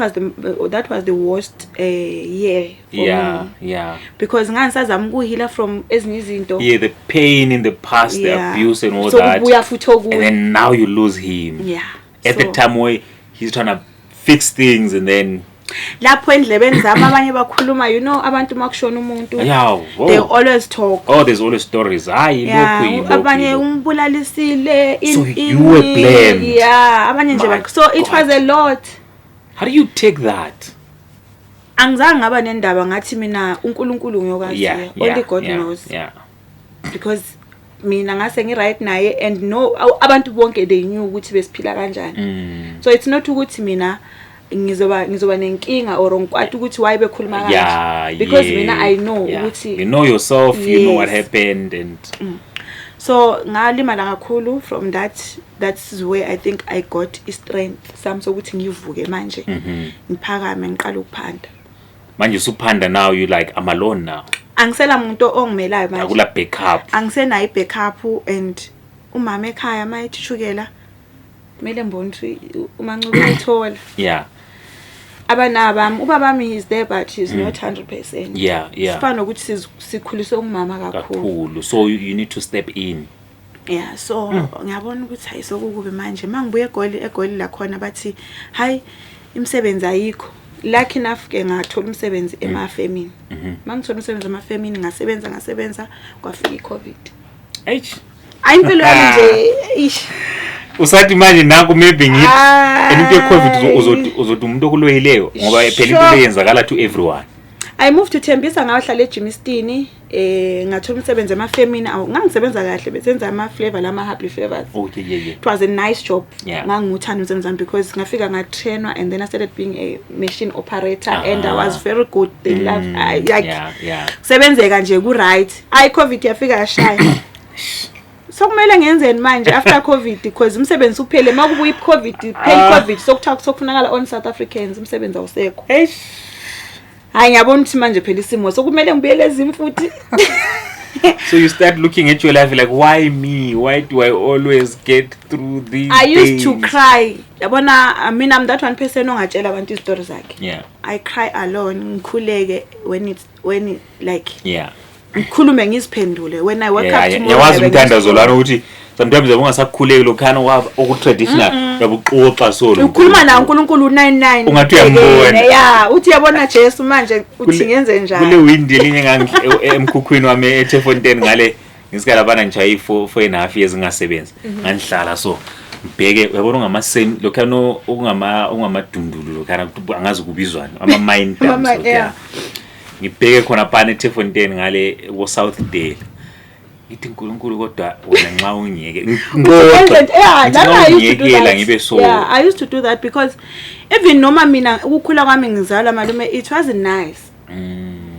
was the worst year for me. Yeah. Because nganisazama ukuhila from ezinye izinto. Yeah, the pain in the past, the abuse and all so that. And then now you lose him. Yeah. At the time where he's trying to fix things, and then lapho endlebeni zami abanye bakhuluma, you know, abantu makushona umuntu, they always talk. Oh, there's always stories. Abanye umbulalisile, so you were blamed. Yeah, abanye nje. So it was a lot. How do you take that? Angizange ngaba nendaba ngathi mina uNkulunkulu ngiyokazi. Only God knows. Yeah. Because mina ngase ngi right naye, and no abantu bonke they knew ukuthi besiphila kanjani. So it's not ukuthi mina ngizoba nenkinga or ngikwati ukuthi why bekhuluma kanje, because mina I know ukuthi you know yourself, you know what happened, and so ngalimala kakhulu from that's where I think I got strength some sokuthi ngivuke manje ngiphakame ngiqala ukuphanda. Manje usuphanda now, you like I'm alone now. Angisela umuntu ongimelayo manje. Akula backup. Angisena backup, and umama ekhaya mayithukela kumele mbone ukuthi uMancube uyithola. Yeah. Abanabami ubabami is there but he's not 100%. Yeah. Sifana ukuthi sikhulise umama kakhulu. So you need to step in. Yeah, so ngiyabona ukuthi hayisokukube manje mangibuye egoli la khona bathi hayi imisebenzi ayikho. Lucky enough ke ngathola umsebenzi emafemini. Mangithola umsebenzi emafemini ngasebenza kwafika iCovid. Ayimpilo yami nje usathi manje naku maybe ngithi into yeCovid uzothi umuntu okuloyileyo ngoba phela impilo yenzakala to everyone. I moved to Tembisa ngahlala eJimistini, ngathola umsebenzi emafemini. Ngangisebenza kahle besenza ama flavor lama happy flavors. It was a nice job. Nganguthanda umsebenzi wami because ngafika ngatrainwa, and then I started being a machine operator, and I was very good. They love sebenzeka nje ku right. Covid yafika yashaya. So kumele ngenzeni manje after Covid, because umsebenzi uphele makubuya iCovid, Covid sokufunakala on South Africans umsebenzi awusekho. Hayi ngiyabona ukuthi manje phela isimo sokumele ngibuyele ezimi futhi. So you start looking at your life like, why me? Why do I always get through these I used to cry. Yabona I mean I'm that one person ongatshela abantu istories zakhe. Yeah. I cry alone ngikhuleke when it like ngikhulume ngiziphendule when I wake up tomorrow. Yawazi umthandazo lana ukuthi sometimes ungasakhuleki lokhana oku traditional yabuxoxa solo. Ukhuluma na uNkulunkulu 99. Ungathi uyambona. Uthi yabona Jesu manje uthi ngenze njani. Kule windy elinye emkhukhwini wami eThefontein ngale ngisikala bana ngichayi 4.5 years ngasebenza. Ngangihlala so mbheke uyabona ungamasame lokhana okungamadundulu lokhana angazi kubizwana ama mind dams. Ngibheke khona pana eThefontein ngale wo South Dale. Ngithi uNkulunkulu kodwa wena nxa ungiyeke I used to do that because even noma mina ukukhula kwami ngizala malume it wasn't nice.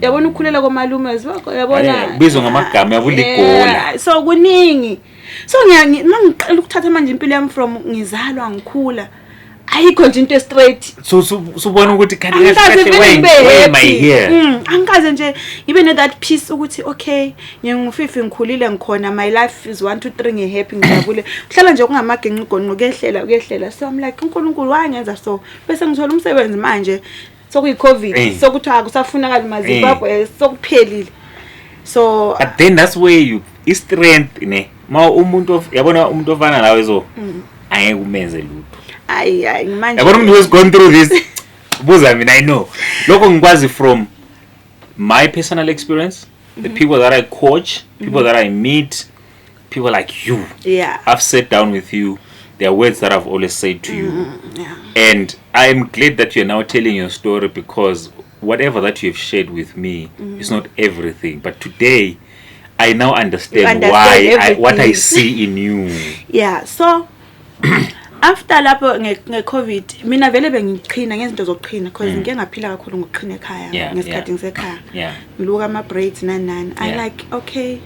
Yabona ukukhulela komalume yabona bizwe ngamagama yabuligola. So kuningi. So mangiqala ukuthatha manje impilo yami from ngizalwa ngikhula ayikho nje into straight. So ubona ukuthi kanti why am I here? Angikaze nje ngibe ne that peace ukuthi okay ngififi ngikhulile ngikhona, my life is 1 2 3 ngihappy ngijabule. Kuhlala nje kungamagenqi gonqo kuyehlela. So I'm like uNkulunkulu wangenza so bese ngithola umsebenzi manje sokuyiCovid sokuthiwa akusafunakala maZimbabwe sokuphelile. So but then that's where you strength ne ma umuntu yabona umuntu ofana lawe zo angeke umenze lutho. Ay manje yabona umuntu who's gone through this buza mina I know lokho ngikwazi from my personal experience, the people that I coach, people that I meet, people like you. I've sat down with you. There are words that I've always said to you. And I'm glad that you're now telling your story, because whatever that you have shared with me is not everything. But today, I now understand why what I see in you. So after lapho ngeCovid mina vele bengiqhina ngezinto zokuqhina because ngike ngaphila kakhulu ngokuqhina ekhaya ngesikhathi ngisekhaya ngiluka ama braids nani. I like okay,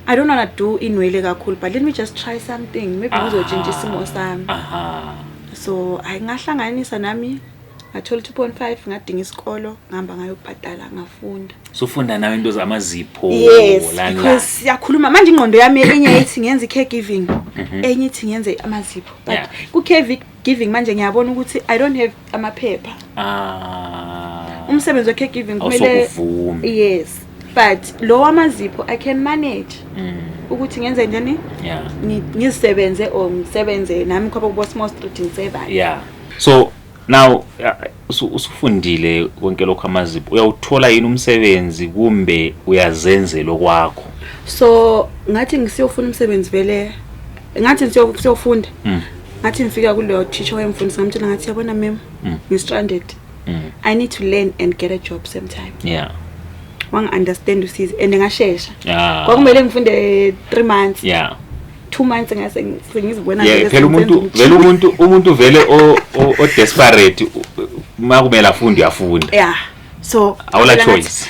I don't want to do inwele kakhulu, but let me just try something, maybe ngizotshintsha isimo sami. So ngahlanganisa nami ngathola 2.5 ngadinga isikolo ngihamba ngayobhadala ngafunda. So funda nawe into zamazipho la because siyakhuluma manje ingqondo yami enye ithi ngenze caregiving enye ithi ngenze amazipho, but ku caregiving manje ngiyabona ukuthi I don't have amaphepha. Umsebenzi caregiving kumele yes, but lo wamazipho I can manage. Ukuthi ngenze njani? Yeah. Ngisebenze or ngisebenze nami khoba kubo small street ngiseva. Yeah. So now usufundile konke lokho amazipho uyawuthola yini umsebenzi kumbe uyazenzela kwakho? So ngathi ngisiyofuna umsebenzi vele ngathi ngisiyofunda. Ngathi ngifika kuleyo teacher wayemfundisa ngamtshela ngathi yabona mem ngi-stranded. I need to learn and get a job sometime. Yeah. Wang understand usize and ngashesha. Yeah. Kwakumele ngifunde 3 months. Yeah. 2 months ngase ngizibona vele phela umuntu vele o desperate makumele afunde uyafunda. Yeah. So awula choice.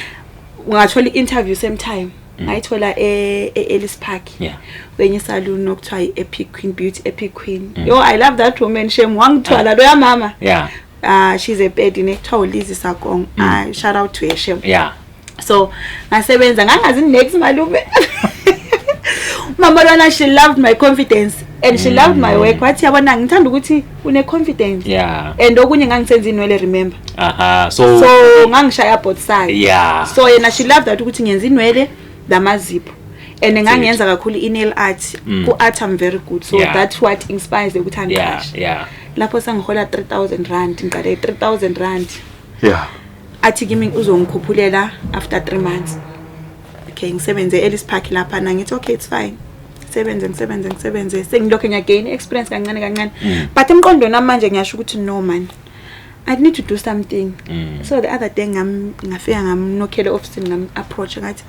Ungathola interview same time. Ngayithola Ellis Park. Yeah. Kwenye salon okuthiwa Epic Queen Beauty Epic Queen. Yo I love that woman shame wangithola lo ya mama. Yeah. She's a pedi nekuthiwa Lizzie Sakong. Shout out to her shame. Yeah. So ngasebenza ngangazi next malume. Mama lona she loved my confidence and she loved my work. Wathi yabona ngithanda ukuthi une confidence. Yeah. And okunye ngangisenza inwele remember. So ngangishaya both sides. Yeah. So yena she loved that ukuthi ngenza inwele lamazipho. And ngangiyenza kakhulu nail art. Ku art I'm very good. So that's what inspires ukuthi angiqashe. Yeah. Lapho sangihola 3000 rand, ngiqale 3000 rand. Yeah. Athi kimi uzongikhupulela after 3 months. Okay, ngisebenze Ellis Park lapha na ngithi okay it's fine. Ngisebenze sengilokho ngiyagain experience kancane. But emqondo nami manje ngiyasho ukuthi no man. I need to do something. So the other day ngafika ngamnokhele office ngam approach ngathi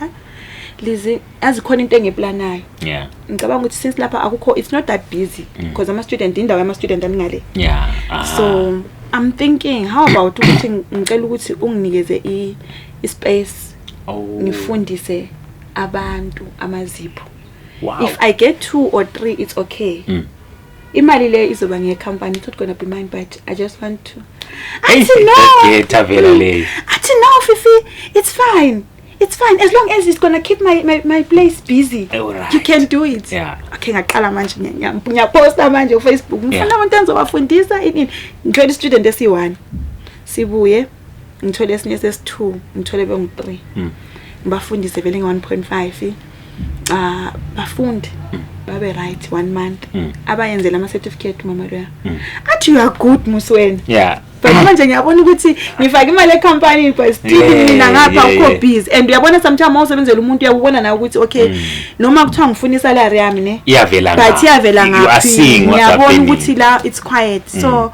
Lizzie azikhona into engiplanayo. Yeah. Ngicabanga ukuthi since lapha akukho it's not that busy because ama student indawo yama student angale. Yeah. So I'm thinking how about ukuthi ngicela ukuthi unginikeze space ngifundise abantu amazipho. Wow. If I get 2 or 3 it's okay. Imali le izoba ngecompany it's not going to be mine but I just want to. Athi no Fifi it's fine. It's fine as long as it's gonna keep my place busy. Right. You can do it. Yeah. Okay, ngaqala manje ngiyaposta manje ku Facebook. Ngifuna abantu enzobafundisa ngithole student esi1. Sibuye ngithole esinye ses2, ngithole bengu3. Ngibafundise vele nge1.5. Bafundi babe right 1 month. Abayenzela ama certificate mama loya. Athi you are good Musweni. Yeah. But manje ngiyabona ukuthi ngifaka imali ecompany but still mina ngapha ukho busy and uyabona sometimes awusebenzela umuntu uyabona nawe ukuthi okay noma kuthiwa ngifuna isalary yami ne iyavela but iyavela ngaphi ngiyabona ukuthi la it's quiet so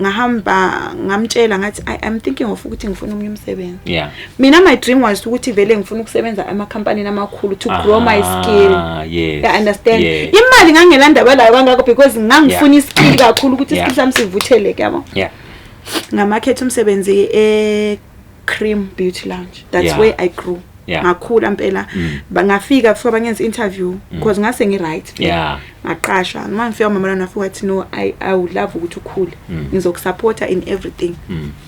ngahamba ngamtshela ngathi I'm thinking of ukuthi ngifuna umunye umsebenzi. Yeah. Mina my dream was ukuthi vele ngifuna ukusebenza ama company namakhulu to grow my skill. Yes. You understand? Imali ngangelanda bala kangako because ngangifuna iskill kakhulu ukuthi iskill sami sivutheleke yabo. Yeah. Ngamakhetha umsebenzi Cream Beauty Lounge. That's where I grew. Ngakhula impela bangafika before bangenza interview because ngase ngi-right. Yeah. Ngaqashwa manje ngifika mama lana futhi no I would love ukuthi ukhule. Ngizokupporta in everything.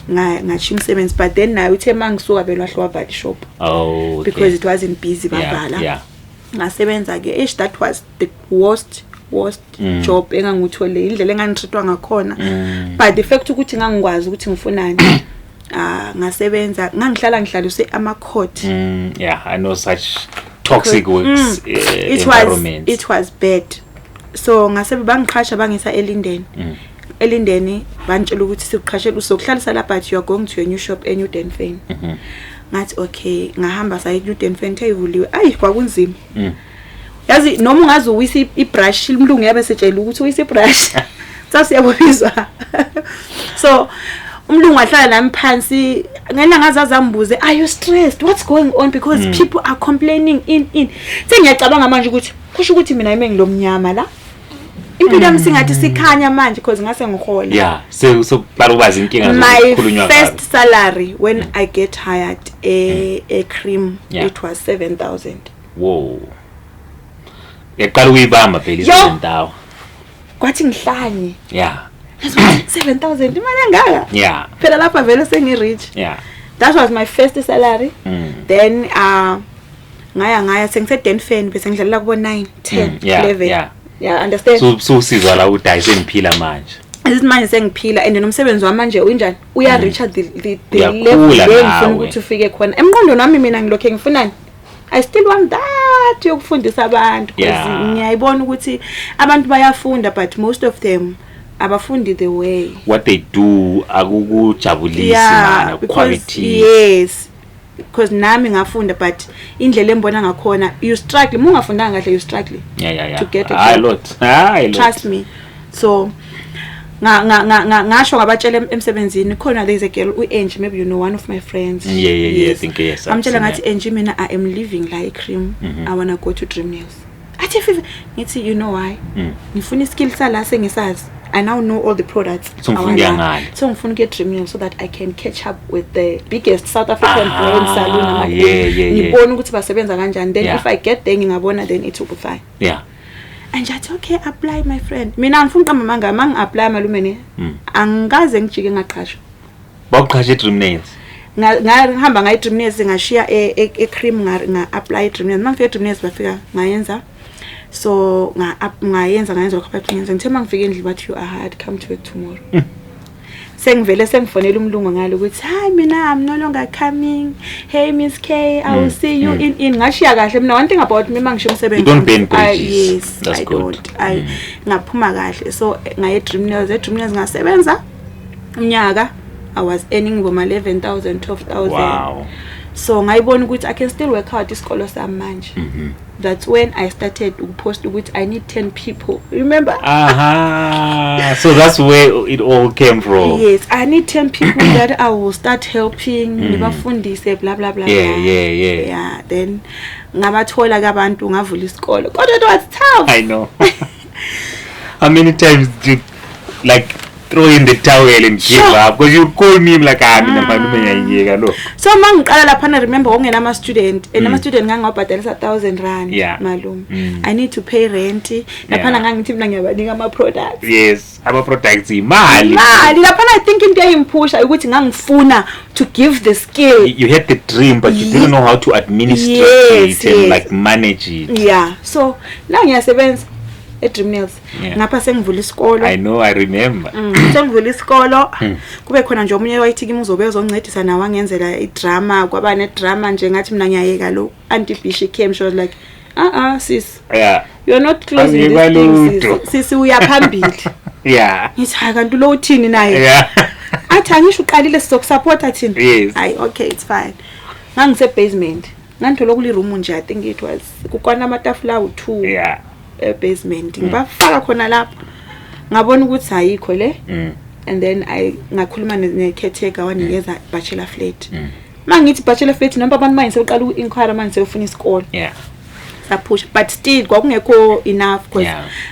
Ngathi umsebenzi but then nayo uthe mangisuka belwahlo wavali shop. Oh. Because it wasn't busy bavala. Yeah. Ngasebenza ke that was the worst job engangithole indlela engangithithwa ngakhona but the fact ukuthi ngangikwazi ukuthi ngifunani ngasebenza ngihlaliswe ama court. Yeah, I know such toxic works environment. It was bad. So ngasebe bangiqhasha bangisa elindeni bantshela ukuthi sikuqhashela usokuhlalisa lapha but you are going to a new shop e New Denfane. Ngathi okay ngahamba sa New Denfane evuliwe kwakunzima. Yazi noma ungazi uwisa ibrush imlungu yabe setshela ukuthi uwisa ibrush sasiyabonizwa. So umlungu ahlala nami phansi ngena ngazaza ambuze are you stressed what's going on because people are complaining in sengiyacabanga manje ukuthi kusho ukuthi mina yime ngilomnyama la impilo yami singathi sikhanya manje because ngase ngihola. Yeah, so balubazi inkinga zokukhulunywa my first salary when I get hired a cream it was 7,000. Whoa. Yaqala uyibamba phela 7,000. Kwathi ngihlanye. Yeah. 7,000 imali engaka. Yeah. Phela lapha vele sengi-rich. Yeah. That was my first salary. Then ngaya sengise Denfane bese ngidlalela kubo 9 10 11. Yeah, understand? So usizwa la udayise ngiphila manje. This manje sengiphila and nomsebenzi wami manje unjani uya reach the Uyakhula level ngifuna nawe. ukuthi ufike khona emqondweni wami mina ngilokho ngifunani I still want that yokufundisa abantu because Yeah. ngiyayibona ukuthi abantu bayafunda but most of them abafundi the way what they do akukujabulisi mana because quality. yes because nami ngafunda but indlela embona ngakhona you struggle ungafundanga kahle you struggle Yeah. to get a a job. lot. Trust me. So ngasho ngabatshela emsebenzini khona there's a girl uAngie, maybe you know, one of my friends. Yeah, I think yes. I've Amtshela seen ngathi her. Angie mina I am living la eCream. I wanna go to Dream Nails. Athi ngithi you know why? Ngifuna iskill sala sengisazi. I now know all the products. So ngifunda ngani? So ngifuna get Dream Nails so that I can catch up with the biggest South African brand salon. Yeah. Ngibona ukuthi basebenza kanjani. Then Yeah. if I get there ngingabona then it will be fine. Yeah. And jathi okay apply my friend. Mina ngifuna uqamba manga mangi-apply malume ne. Angikaze ngijike ngaqashwa. Bawuqashe Dream Nails. Ngahamba ngayi Dream Nails ngashiya eCream nga-apply Dream Nails. Mangifike Dream Nails bafika ngayenza. So ngayenza lokho abayenza. Ngithe mangifike endlini bathi you are hard, come to work tomorrow. Sengivele sengifonela umlungu ngalo ukuthi hi mina I'm no longer coming. Hey Miss K, I will see you in ngashiya kahle mina one thing about me mangisho umsebenzi. You don't burn bridges. Yes, That's I good. don't. Ngaphuma kahle. So ngaye Dream Nails ngasebenza unyaka I was earning ngoma 11,000 12,000. Wow. So ngayibona ukuthi I can still work out isikolo sami manje. That's when I started to post ukuthi I need 10 people. Remember? So that's where it all came from. Yes, I need 10 people that I will start helping. Ngibafundise blah blah blah. Yeah, then ngabathola kabantu ngavula isikolo. Kodwa it was tough. I know. How many times did you like throw in the towel and give up? Because you call me like mina malume ngiyayeka lo. So mangiqala lapha na remember ngene ama student and ama student ngangawabhadalisa 1,000 rand malume. I need to pay rent. Lapha ngangithi mina ngiyabanika ama products. Yes, ama products imali. Lapha I think into eyimpusha ukuthi ngangifuna to give the skill. You had the dream but you didn't know how to administer it and like manage it. Yeah. So now ngiyasebenza Dream Nails. Ngapha sengivula isikolo. I know, I remember. Sengivula isikolo. Kube khona nje omunye wayithiki uzobe uzoncedisa nawe angenzela idrama kwaba nedrama nje ngathi mina ngiyayeka lo Auntie Bishi came she was like sis. Yeah. You're not closing this thing sis uyaphambili. Yeah. Ngithi hayi kanti lo uthini naye? Yeah. Athi angisho uqalile sizokusupport athini? Yes. Hayi okay it's fine. Ngangise basement. Nganthola kuli room nje I think it was kukwana amatafula u2. Yeah. Basement ngibafaka khona lapho ngabona ukuthi ayikho le and then ngakhuluma ne-caretaker wanikeza bachelor flat mangithi bachelor flat noma abantu manje seqala uku-inquire manje sefuna isikole sapusha but still kwakungekho enough because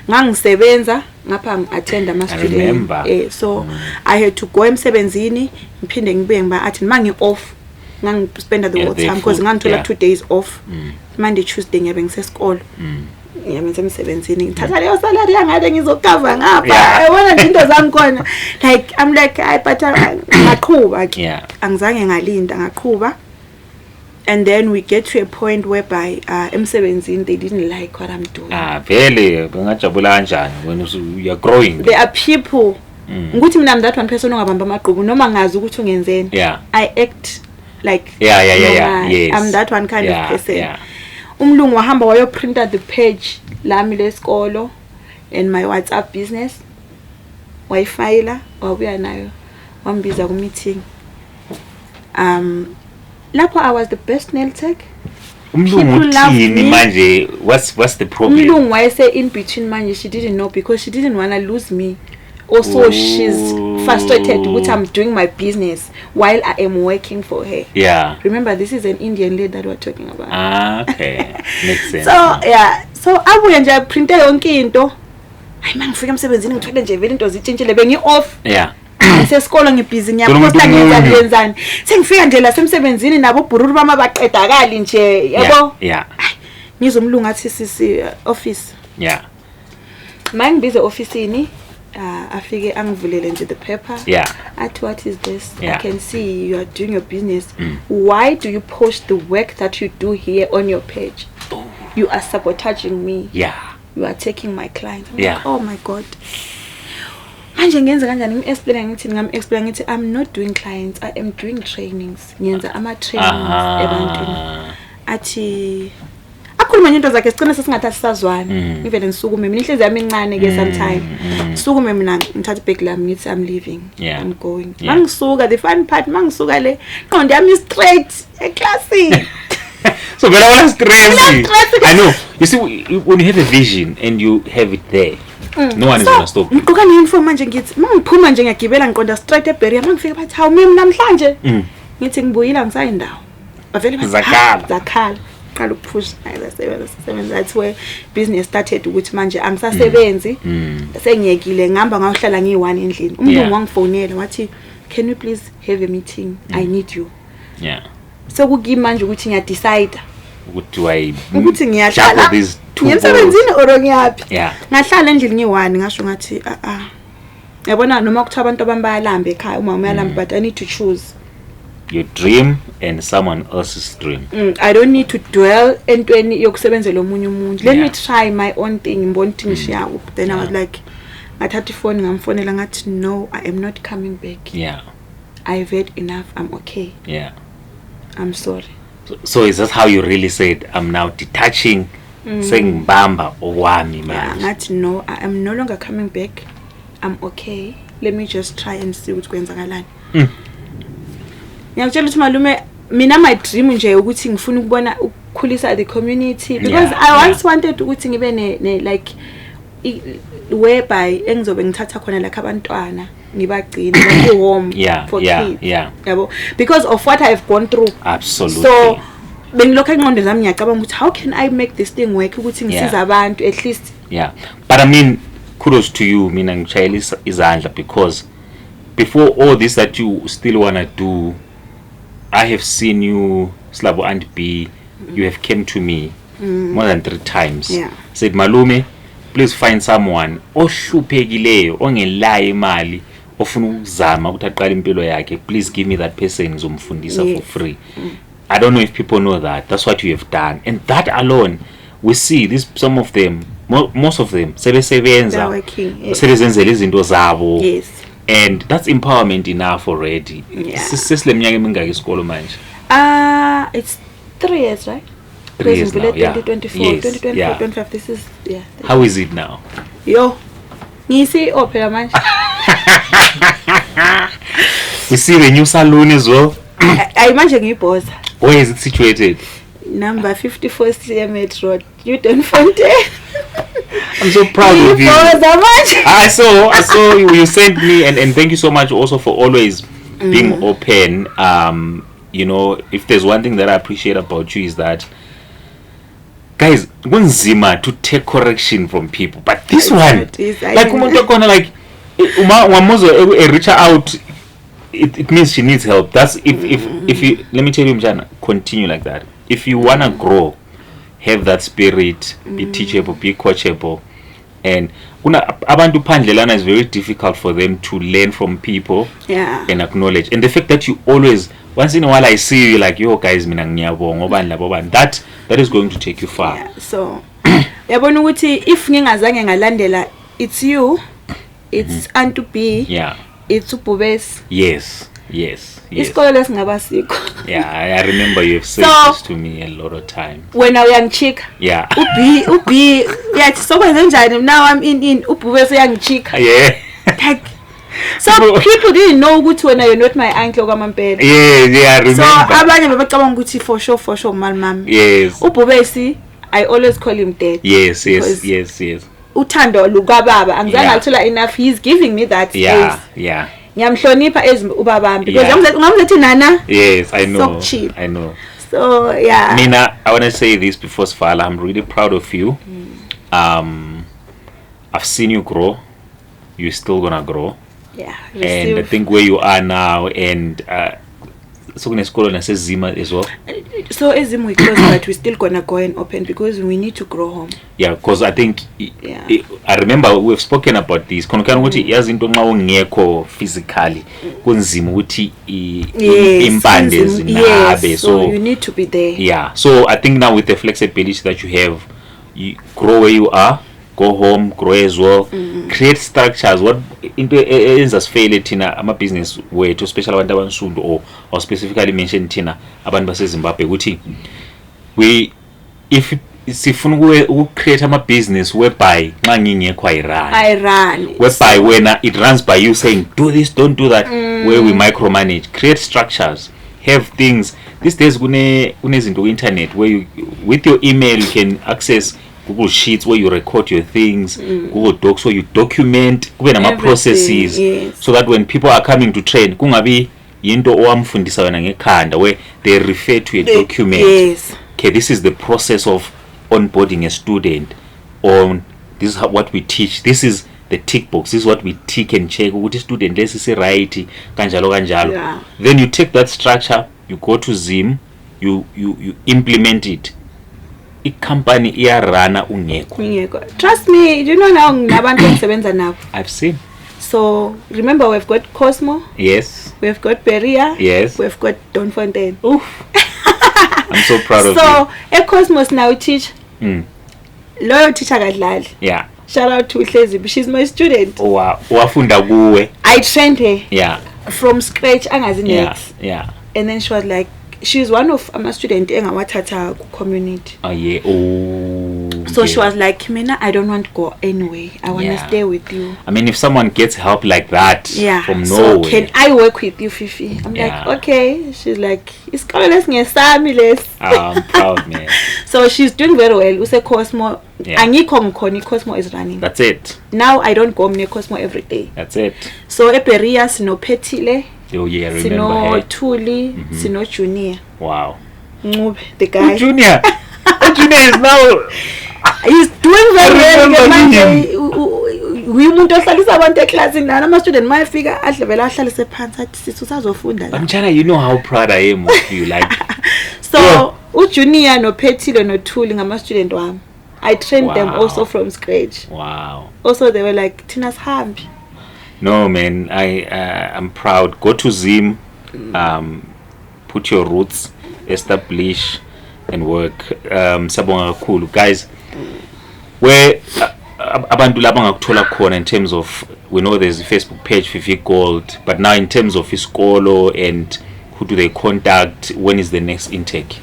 ngangisebenza ngapha ngi-attend ama-student so I had to go emsebenzini ngiphinde ngibuye ngiba athi mangi-off ngangispenda the whole time because ngangithola 2 days off Monday Tuesday ngiyabe ngisesikolo ngiyamenza emsebenzini ngithatha leyo salary yangade ngizokava ngapha yabona nje into zami khona like I'm like I but ngaqhuba ke angizange ngalinda ngaqhuba and then we get to a point whereby emsebenzini they didn't like what I'm doing vele bengajabula kanjani when you are growing. There are people ukuthi mina I'm that one person ongabamba amaqhubu noma ngazi ukuthi ungenzeni I act like yes. I'm that one kind of person. Umlungu wahamba wayoprinta the page lami lesikolo and my WhatsApp business wayifayila wabuya nayo wambiza ku meeting lapho I was the best nail tech. Umlungu uthini manje what's the problem? Umlungu wayese in between manje she didn't know because she didn't want to lose me. Also she's frustrated ukuthi I'm doing my business while I am working for her. Remember this is an Indian lady that we're talking about. Okay. Makes sense. So abuye nje printe yonke into. Hayi mangifika emsebenzini ngithole nje vele into zitshintshile bengi off. Sesikolo ngibhizi ngiyaposta ngiyenzani. Sengifika nje la semsebenzini nabo bhururu bama baqedakali nje yabo. Ngizomlunga athi sisi office. Mangibize officeini afike angivulele nje the paper. Athi what is this? I can see you are doing your business. Why do you post the work that you do here on your page? You are sabotaging me. You are taking my clients. I'm like, oh my God. manje ngenza kanjani ngim-explain ngithi I'm not doing clients, I am doing trainings, ngiyenza ama-trainings ebantwini. Athi akhuluma into zakhe sigcina sesingathathi sazwana, ngivele ngisukume mina inhliziyo yami incane ke sometime sukume mina ngithatha ibag lami ngithi I'm leaving, I'm going. Mangisuka the fun part mangisuka le qondo yami straight eclassini. So vela wala stress. I know. You see, when you have a vision and you have it there, no one is gonna stop. Ngikuka ne-uniform manje ngithi mangiphuma nje ngiyagibela ngiqonda straight ebarrier mangifika bathi hawu mimi namhlanje ngithi ngibuyile ngisayindawo. Bavele bathi zakhala qala ukupush ayisebenza. That's where business started ukuthi manje angisasebenzi sengiyekile ngihamba ngayohlala ngiyi1 endlini. Umuntu wangifonela wathi can we please have a meeting, I need you. Yeah. So kukimi manje ukuthi ngiya decide ukuthi ngiyahlala ngiyemsebenzini or ngiyaphi. Ngahlala endlini ngiyi1 ngasho ngathi yabona noma kuthiwa abantu abami bayalambe ekhaya uma uyalambe but I need to choose your dream and someone else's dream. I don't need to dwell entweni yokusebenzela omunye umuntu. Let me try my own thing ngibona ukuthi ngishiya. Then I was like ngathatha ifoni ngamfonela ngathi no, I am not coming back. I've had enough, I'm okay. I'm sorry. So is that how you really said I'm now detaching sengibamba owami manje? Ngathi no, I am no longer coming back. I'm okay. Let me just try and see what's kwenzakalani. Ngiyakutshela ukuthi malume mina my dream nje ukuthi ngifuna ukubona ukukhulisa the community because I once wanted ukuthi ngibe ne like whereby engizobe ngithatha khona like abantwana ngibagcina like home for kids. Yabo, because of what I've gone through. Absolutely. So bengilokho enqondo zami ngiyacabanga ukuthi how can I make this thing work ukuthi ngisiza abantu at least. But I mean kudos to you mina ngishayela izandla because before all this that you still want to do, I have seen you, Slabo and B, you have came to me more than 3 times. Said malume, please find someone ohluphekileyo ongelayo imali ofuna ukuzama ukuthi aqale impilo yakhe. Please give me that person ngizomfundisa for free. I don't know if people know that. That's what you have done. And that alone, we see this some of them, most of them sebesebenza sebezenzela izinto zabo. And that's empowerment enough already. Sesileminyaka emingaki isikolo manje? It's 3 years, right? 3 years now, 2024, 25. This is How is it now? Yo, ngisi opera manje. We see the new salon as well. I imagine ngiyibhoza. Where is it situated? Number 54 CMH Road, Newton Fontaine. I'm so proud of you. I saw you sent me and thank you so much also for always being open. You know, if there's one thing that I appreciate about you is that guys, kunzima to take correction from people, but this one like umuntu kona like uma reach out, it means she needs help. That's if you, let me tell you Mjana, continue like that. If you want to grow, have that spirit, be teachable, be coachable. And abantu phandlelana is very difficult for them to learn from people and acknowledge. And the fact that you always, once in a while I see you like, yo guys, mina ngiyabonga obani labo bani, that is going to take you far. So yabona ukuthi if ngingazange ngalandela, it's you, it's Antu B, it's uBubesi. Yes. Isikolo lesingabasikho. I remember you have said this to me a lot of times. When I uyangichika. uB yathi sokwenze njani now I'm in uBubesi uyangichika. So people didn't know ukuthi when you're not my uncle kwaMampela. I remember. So abanye babacabanga ukuthi for sure mama. uBubesi I always call him dad. Yes. Uthando lukababa angizange ngathola enough, he's giving me that space. Ngiyamhlonipha ubabami because ungamlethi nana. Yes, I know. So Mina, I want to say this before Sfala, I'm really proud of you. I've seen you grow. You're still gonna grow. And I think where you are now, and so kunesikolo naseZima as well. So eZima we close, but we still gonna go and open because we need to grow home. Because I think I remember we've spoken about this. Konokana ukuthi yazi into nxa ungekho physically kunzima ukuthi impande zinabe, so you need to be there. So I think now with the flexibility that you have, you grow where you are go home, grow as well, create structures. What into enza sifele thina ama business wethu, especially abantu abansundu or specifically mention thina abantu base Zimbabwe ukuthi if sifuna uku-create ama business whereby nxa ngingekho ayirun whereby wena it runs by you saying do this, don't do that, where we micromanage, create structures, have things. These days kunezinto ku internet where you, with your email, you can access Google Sheets where you record your things, Google Docs where you document kube nama processes, so that when people are coming to train kungabi yinto owamfundisa wena ngekhanda where they refer to a document. Okay, this is the process of onboarding a student, on this is what we teach, this is the tick box, this is what we tick and check ukuthi student lesi si right kanjalo. Then you take that structure, you go to Zim, you implement it. I company iyarana ungekho. Trust me, you know now nabantu engisebenza nabo. I've seen. So remember, we've got Cosmo, yes, we've got Beria, yes, we've got Don Fontaine. Oof. I'm so proud of you. So at Cosmos now we teach loyal teacher kadlali. Yeah. Shout out to Hlezi, she's my student. Oh wow. Wafunda kuwe. I trained her. Yeah. From scratch angazi next. Yeah. And then she was like, she's one of my student engawathatha ku community. Oh yeah. Oh. So she was like, Mina, I don't want to go anyway. I want to stay with you. I mean, if someone gets help like that from nowhere. So can I work with you, Fifi? I'm like, okay. She's like, it's calling us I'm proud, man. So she's doing very well. Use Cosmo. Angikho Cosmo is running. That's it. Now I don't go near Cosmo every day. That's it. So Eperia sino Petile. Oh yeah, remember sino Tuli, sino Junior. Wow. The guy. Junior. Junior is now. He's doing very well. Umuntu ohlalisa abantu eclassini nana ama student mayefika adlebela ahlalise phansi athi sithi usazofunda la. Mtshana, you know how proud I am of you, like. So uJunior no Petile no Thuli ngama student wami. I trained them also from scratch. Wow. Also they were like Tina's hambi. No man, I'm proud. Go to Zim, put your roots, establish and work. Sabonga kakhulu guys. Where abantu laba ngakuthola khona in terms of, we know there's a Facebook page Fifi Gold, but now in terms of isikolo and who do they contact, when is the next intake?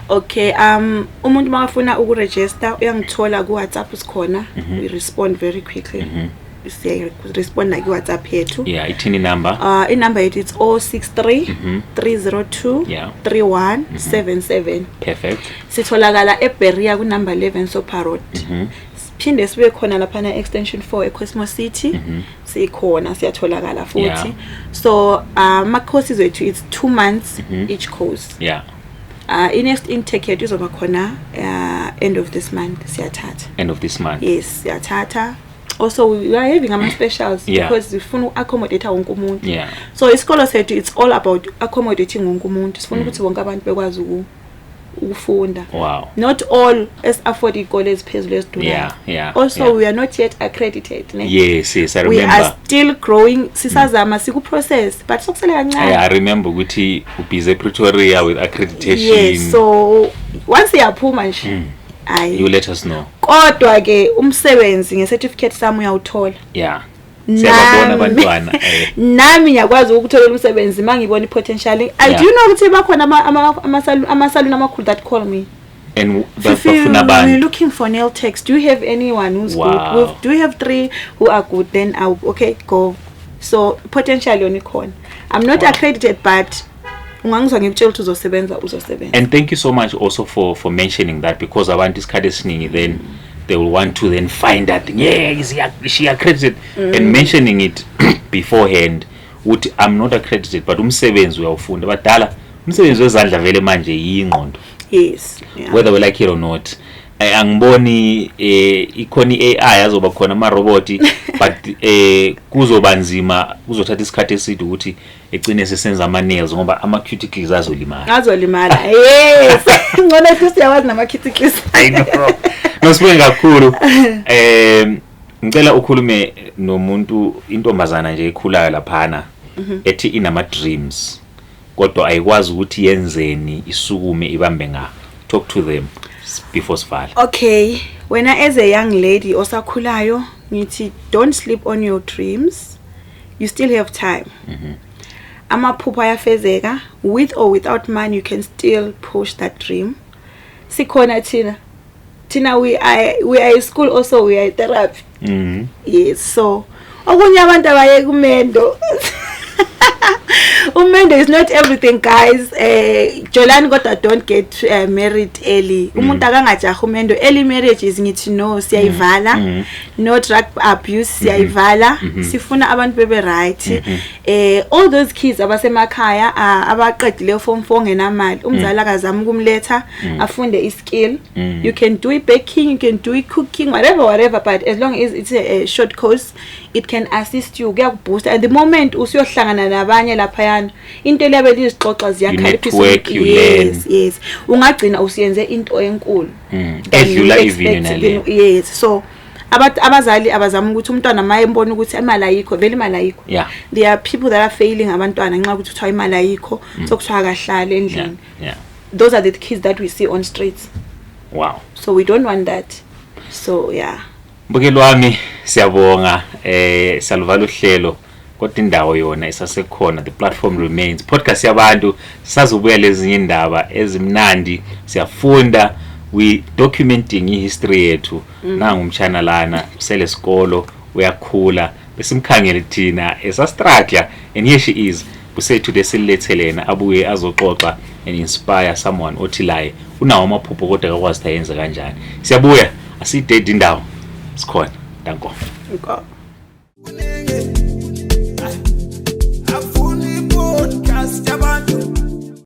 Okay, umuntu makafuna ukuregister uyangithola ku WhatsApp sikhona. We respond very quickly. We respond like WhatsApp yethu. Yeah, ithini number? In number it's 063 302 3177. Perfect. Sitholakala eBeria ku number 11 Sopa Road. Phinde sibe khona lapha na extension 4 eCosmos City. Sikhona siyatholakala futhi. So ama courses wethu it's 2 months each course. Yeah. In next intake yethu izoba khona end of this month siyathatha. End of this month. Yes, siyathatha. Also we are having ama specials because sifuna accommodate wonke umuntu. Yeah. So isikolo sethu it's all about accommodating wonke umuntu. Sifuna ukuthi wonke abantu bekwazi ukufunda. Wow. Not all as afford ikole eziphezulu ezidurayo. Also we are not yet accredited. Yes, I remember. We are still growing. Sisazama siku process but sokusele kancane. I remember ukuthi ubhize Pretoria with accreditation. Yes, so once iyaphuma nje you let us know. Kodwa ke umsebenzi ngecertificate sami uyawuthola. Yeah. Siyabona abantwana. Nami ngiyakwazi ukuthola umsebenzi mangibona ipotential. I do know ukuthi bakhona amasaluni amakhulu that call me. And we're looking for nail techs. Do you have anyone who's good? Do we have 3 who are good? Then I'll go. So potentially unicorn. I'm not accredited, but and thank you so much also for mentioning that, because I want this card then they will want to then find that she accredited and mentioning it beforehand. I'm not accredited, but umsebenzi uyawufunda badala umsebenzi wezandla vele manje yingqondo. Yes. Whether we like it or not. Angiboni ikhona AI azoba khona ama robot but kuzoba nzima, kuzothatha isikhathi eside ukuthi egcine sesenza ama nails ngoba ama cuticles azolimala. Yes. Ngona ukuthi siyawazi nama cuticles. I know. Nosibonge kakhulu. Ngicela ukhulume nomuntu intombazana nje ekhulayo laphana ethi inama dreams kodwa ayikwazi ukuthi yenzeni isukume ibambe nga. Talk to them before sifala. Okay, Wena as a young lady osakhulayo ngithi don't sleep on your dreams. You still have time. Amaphupho ayafezeka, with or without money you can still push that dream. Sikhona Tina we are in school also, we are in therapy. Yes, so okunye abantu abaye kumendo. Umendo is not everything, guys. Jolani kodwa don't get married early. Umuntu akangajaha umendo. Early marriages ngithi no, siyayivala. No drug abuse, siyayivala. Sifuna abantu bebe right. All those kids abasemakhaya abaqedile form 4 ngenamali. Umzali akazama ukumletha afunde iskill. You can do it baking, you can do it cooking, whatever, but as long as it's a short course, it can assist you, kuyakuboost. And the moment usiyohlangana nabanye laphayana, into leyo bezixoxa ziyakhaliphisa. Yes. Ungagcina usiyenze into enkulu. Edlula even nale. Yes. So abazali abazama ukuthi umntwana mayembona ukuthi imali ayikho, vele imali ayikho. Yeah. There are people that are failing abantwana nxa ukuthi uthiwa imali ayikho, sokuthiwa akahlale endlini. Yeah. Those are the kids that we see on streets. Wow. So we don't want that. So yeah. Mbukeli wami siyabonga salivala uhlelo kodwa indawo yona isasekhona, the platform remains. Podcast yabantu sazobuya lezinye indaba ezimnandi, siyafunda, we documenting history yethu. Nangu umchana lana usele sikolo uyakhula besimkhangele thina esastruggle, and here she is. Kusethu desilethelena abuye azoxoxa and inspire someone othi laye unawo amaphupho kodwa akwazi tayenza kanjani. Siyabuya aside indawo sikhona. Danko.